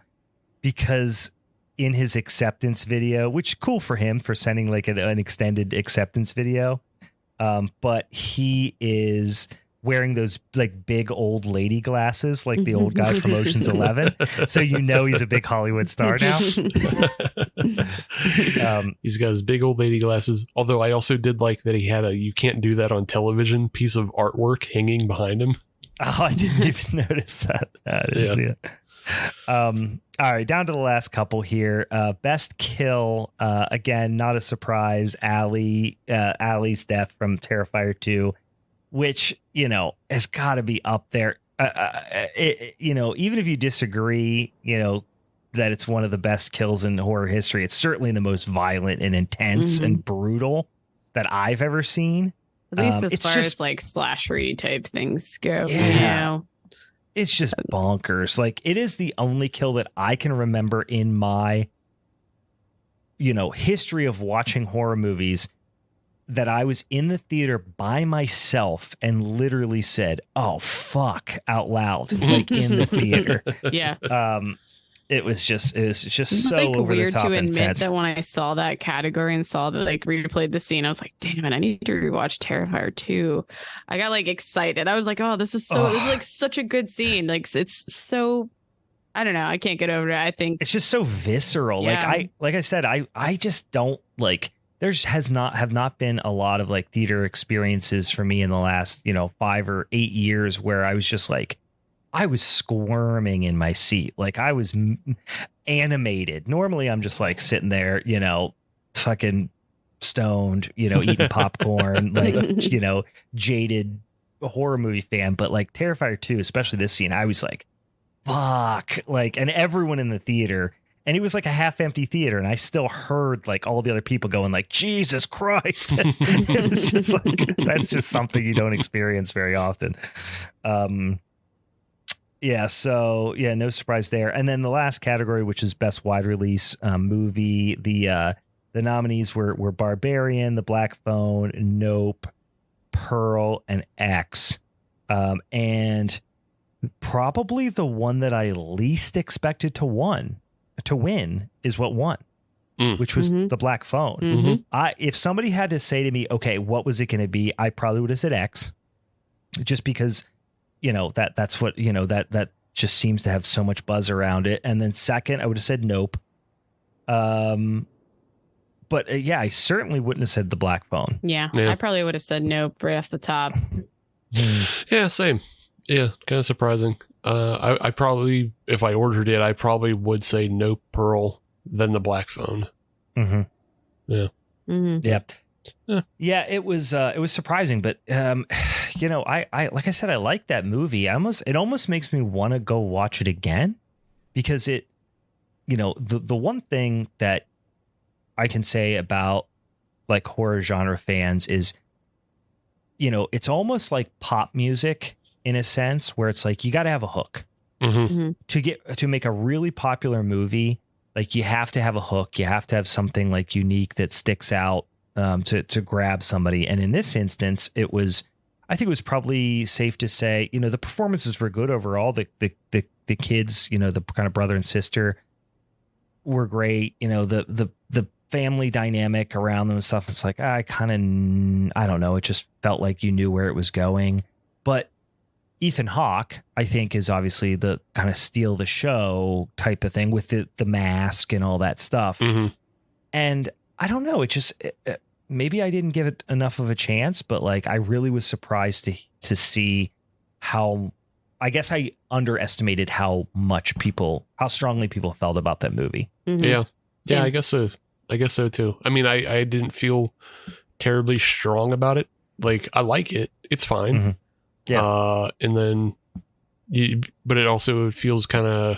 because in his acceptance video, which cool for him for sending like an extended acceptance video. But he is wearing those like big old lady glasses, like the old guy from Ocean's 11. So, he's a big Hollywood star now. He's got his big old lady glasses. Although I also did like that he had a "you can't do that on television" piece of artwork hanging behind him. Oh, I didn't even notice that. I didn't see it. All right, down to the last couple here. Best kill, again, not a surprise. Allie's death from Terrifier 2, which, has got to be up there. even if you disagree, that it's one of the best kills in horror history, it's certainly the most violent and intense and brutal that I've ever seen. At least as far as like slashery type things go. Yeah. It's just bonkers. Like, it is the only kill that I can remember in my, history of watching horror movies that I was in the theater by myself and literally said, "Oh, fuck," out loud, like in the theater. Yeah. It was just so like over weird the top to and admit intense. that when I saw that category and saw that like replayed the scene, I was like, damn it, I need to rewatch Terrifier 2. I got like excited. I was like, oh, this is like such a good scene. Like, it's so, I don't know, I can't get over it. I think it's just so visceral. Yeah. Like I said, I just don't like. Have not been a lot of like theater experiences for me in the last 5 or 8 years where I was just like, I was squirming in my seat. Like, I was animated. Normally I'm just like sitting there, fucking stoned, eating popcorn, like, jaded horror movie fan. But like Terrifier 2, especially this scene, I was like, fuck, like, and everyone in the theater, and it was like a half empty theater, and I still heard like all the other people going like, Jesus Christ. It's just like, that's just something you don't experience very often. Yeah, so no surprise there. And then the last category, which is best wide release movie, the nominees were Barbarian, The Black Phone, Nope, Pearl, and X. And probably the one that I least expected to win is what won, which was The Black Phone. If somebody had to say to me, okay, what was it going to be? I probably would have said X, just because that's what, that just seems to have so much buzz around it. And then second, I would have said Nope. But I certainly wouldn't have said The Black Phone. Yeah, I probably would have said Nope right off the top. Yeah, same. Yeah, kind of surprising. I probably, if I ordered it, I probably would say Nope, Pearl, then The Black Phone. Mm-hmm. Yeah. Mm-hmm. Yeah, it was surprising, but I like I said, I like that movie. It almost makes me want to go watch it again, because it, the one thing that I can say about like horror genre fans is, it's almost like pop music in a sense, where it's like you got to have a hook to make a really popular movie. Like, you have to have a hook. You have to have something like unique that sticks out to grab somebody. And in this instance, I think it was probably safe to say, the performances were good overall. The kids, the kind of brother and sister were great. The family dynamic around them and stuff. It's like, I don't know. It just felt like you knew where it was going. But Ethan Hawke, I think, is obviously the kind of steal the show type of thing with the mask and all that stuff. And I don't know. It just maybe I didn't give it enough of a chance, but like, I really was surprised to see how, I guess I underestimated how strongly people felt about that movie. Yeah. I guess so. Too. I mean, I didn't feel terribly strong about it. Like, I like it. It's fine. Yeah. And then but it also feels kind of,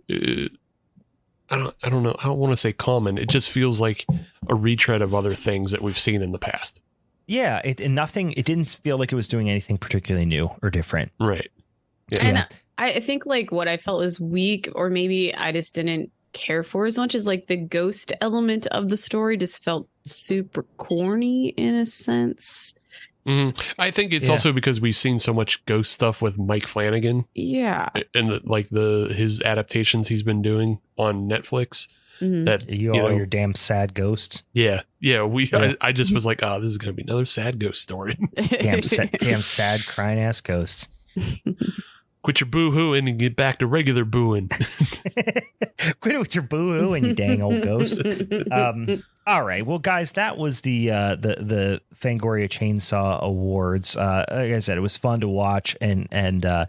I don't know. I don't want to say common. It just feels like a retread of other things that we've seen in the past. Yeah. It didn't feel like it was doing anything particularly new or different. Right. Yeah. And I think like what I felt was weak, or maybe I just didn't care for as much, as like the ghost element of the story just felt super corny in a sense. I think it's also because we've seen so much ghost stuff with Mike Flanagan. Yeah. And his adaptations he's been doing on Netflix. That your damn sad ghosts. Yeah. I just was like, oh, this is going to be another sad ghost story. damn sad crying ass ghosts. Quit your boo-hooing and get back to regular booing. Quit with your boo-hooing, you dang old ghost. All right. Well, guys, that was the Fangoria Chainsaw Awards. Like I said, it was fun to watch, and I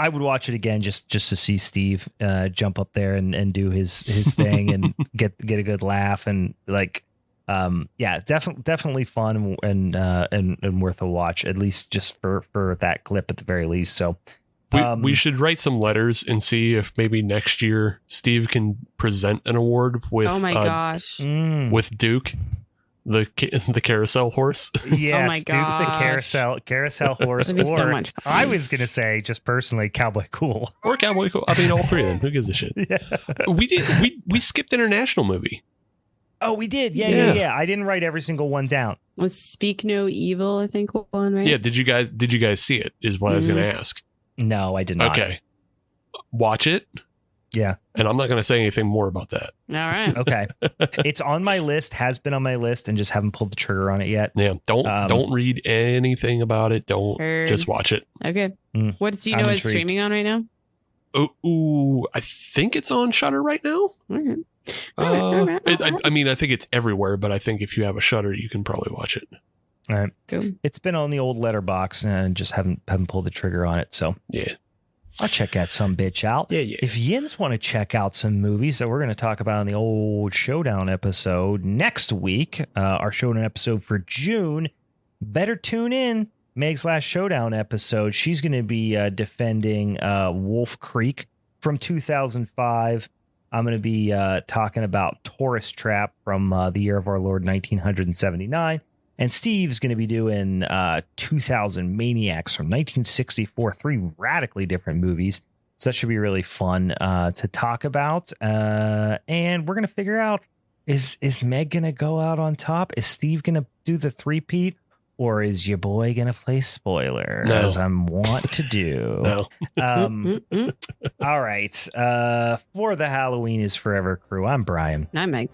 would watch it again just to see Steve jump up there and do his thing and get a good laugh, and like, yeah, definitely fun and worth a watch, at least just for that clip at the very least. So we should write some letters and see if maybe next year Steve can present an award with oh my gosh, with Duke, the carousel horse. Yes, oh my gosh. Duke the carousel horse, That'd be or so much fun. I was gonna say just personally Cowboy Cool. Or Cowboy Cool. I mean, all three of them. Who gives a shit? Yeah. We skipped international movie. Oh, we did. Yeah. I didn't write every single one down. Was Speak No Evil, I think, one, right? Yeah. Did you guys see it? Is what I was going to ask. No, I did not. Okay. Watch it. Yeah. And I'm not going to say anything more about that. All right. Okay. It's on my list, has been on my list, and just haven't pulled the trigger on it yet. Yeah. Don't read anything about it. Don't just watch it. Okay. What do you know it's streaming on right now? Oh, I think it's on Shudder right now. Okay. I mean, I think it's everywhere, but I think if you have a Shudder, you can probably watch it. All right. Cool. It's been on the old letterbox and just haven't pulled the trigger on it. So yeah, I'll check that some bitch out. Yeah. If yins want to check out some movies that we're going to talk about in the old Showdown episode next week, our Showdown episode for June, better tune in. Meg's last Showdown episode. She's going to be defending Wolf Creek from 2005. I'm going to be talking about Tourist Trap from the year of our Lord 1979. And Steve's going to be doing 2000 Maniacs from 1964, 3 radically different movies. So that should be really fun to talk about. And we're going to figure out, is Meg going to go out on top? Is Steve going to do the three-peat? Or is your boy going to play spoiler, as I'm want to do? No. All right. For the Halloween is Forever crew, I'm Brian. I'm Meg.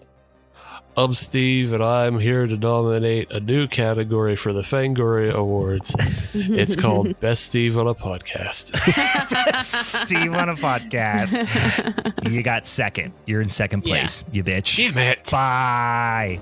I'm Steve, and I'm here to nominate a new category for the Fangoria Awards. It's called Best Steve on a Podcast. Best Steve on a Podcast. You got second. You're in second place, you bitch. Damn it. Bye.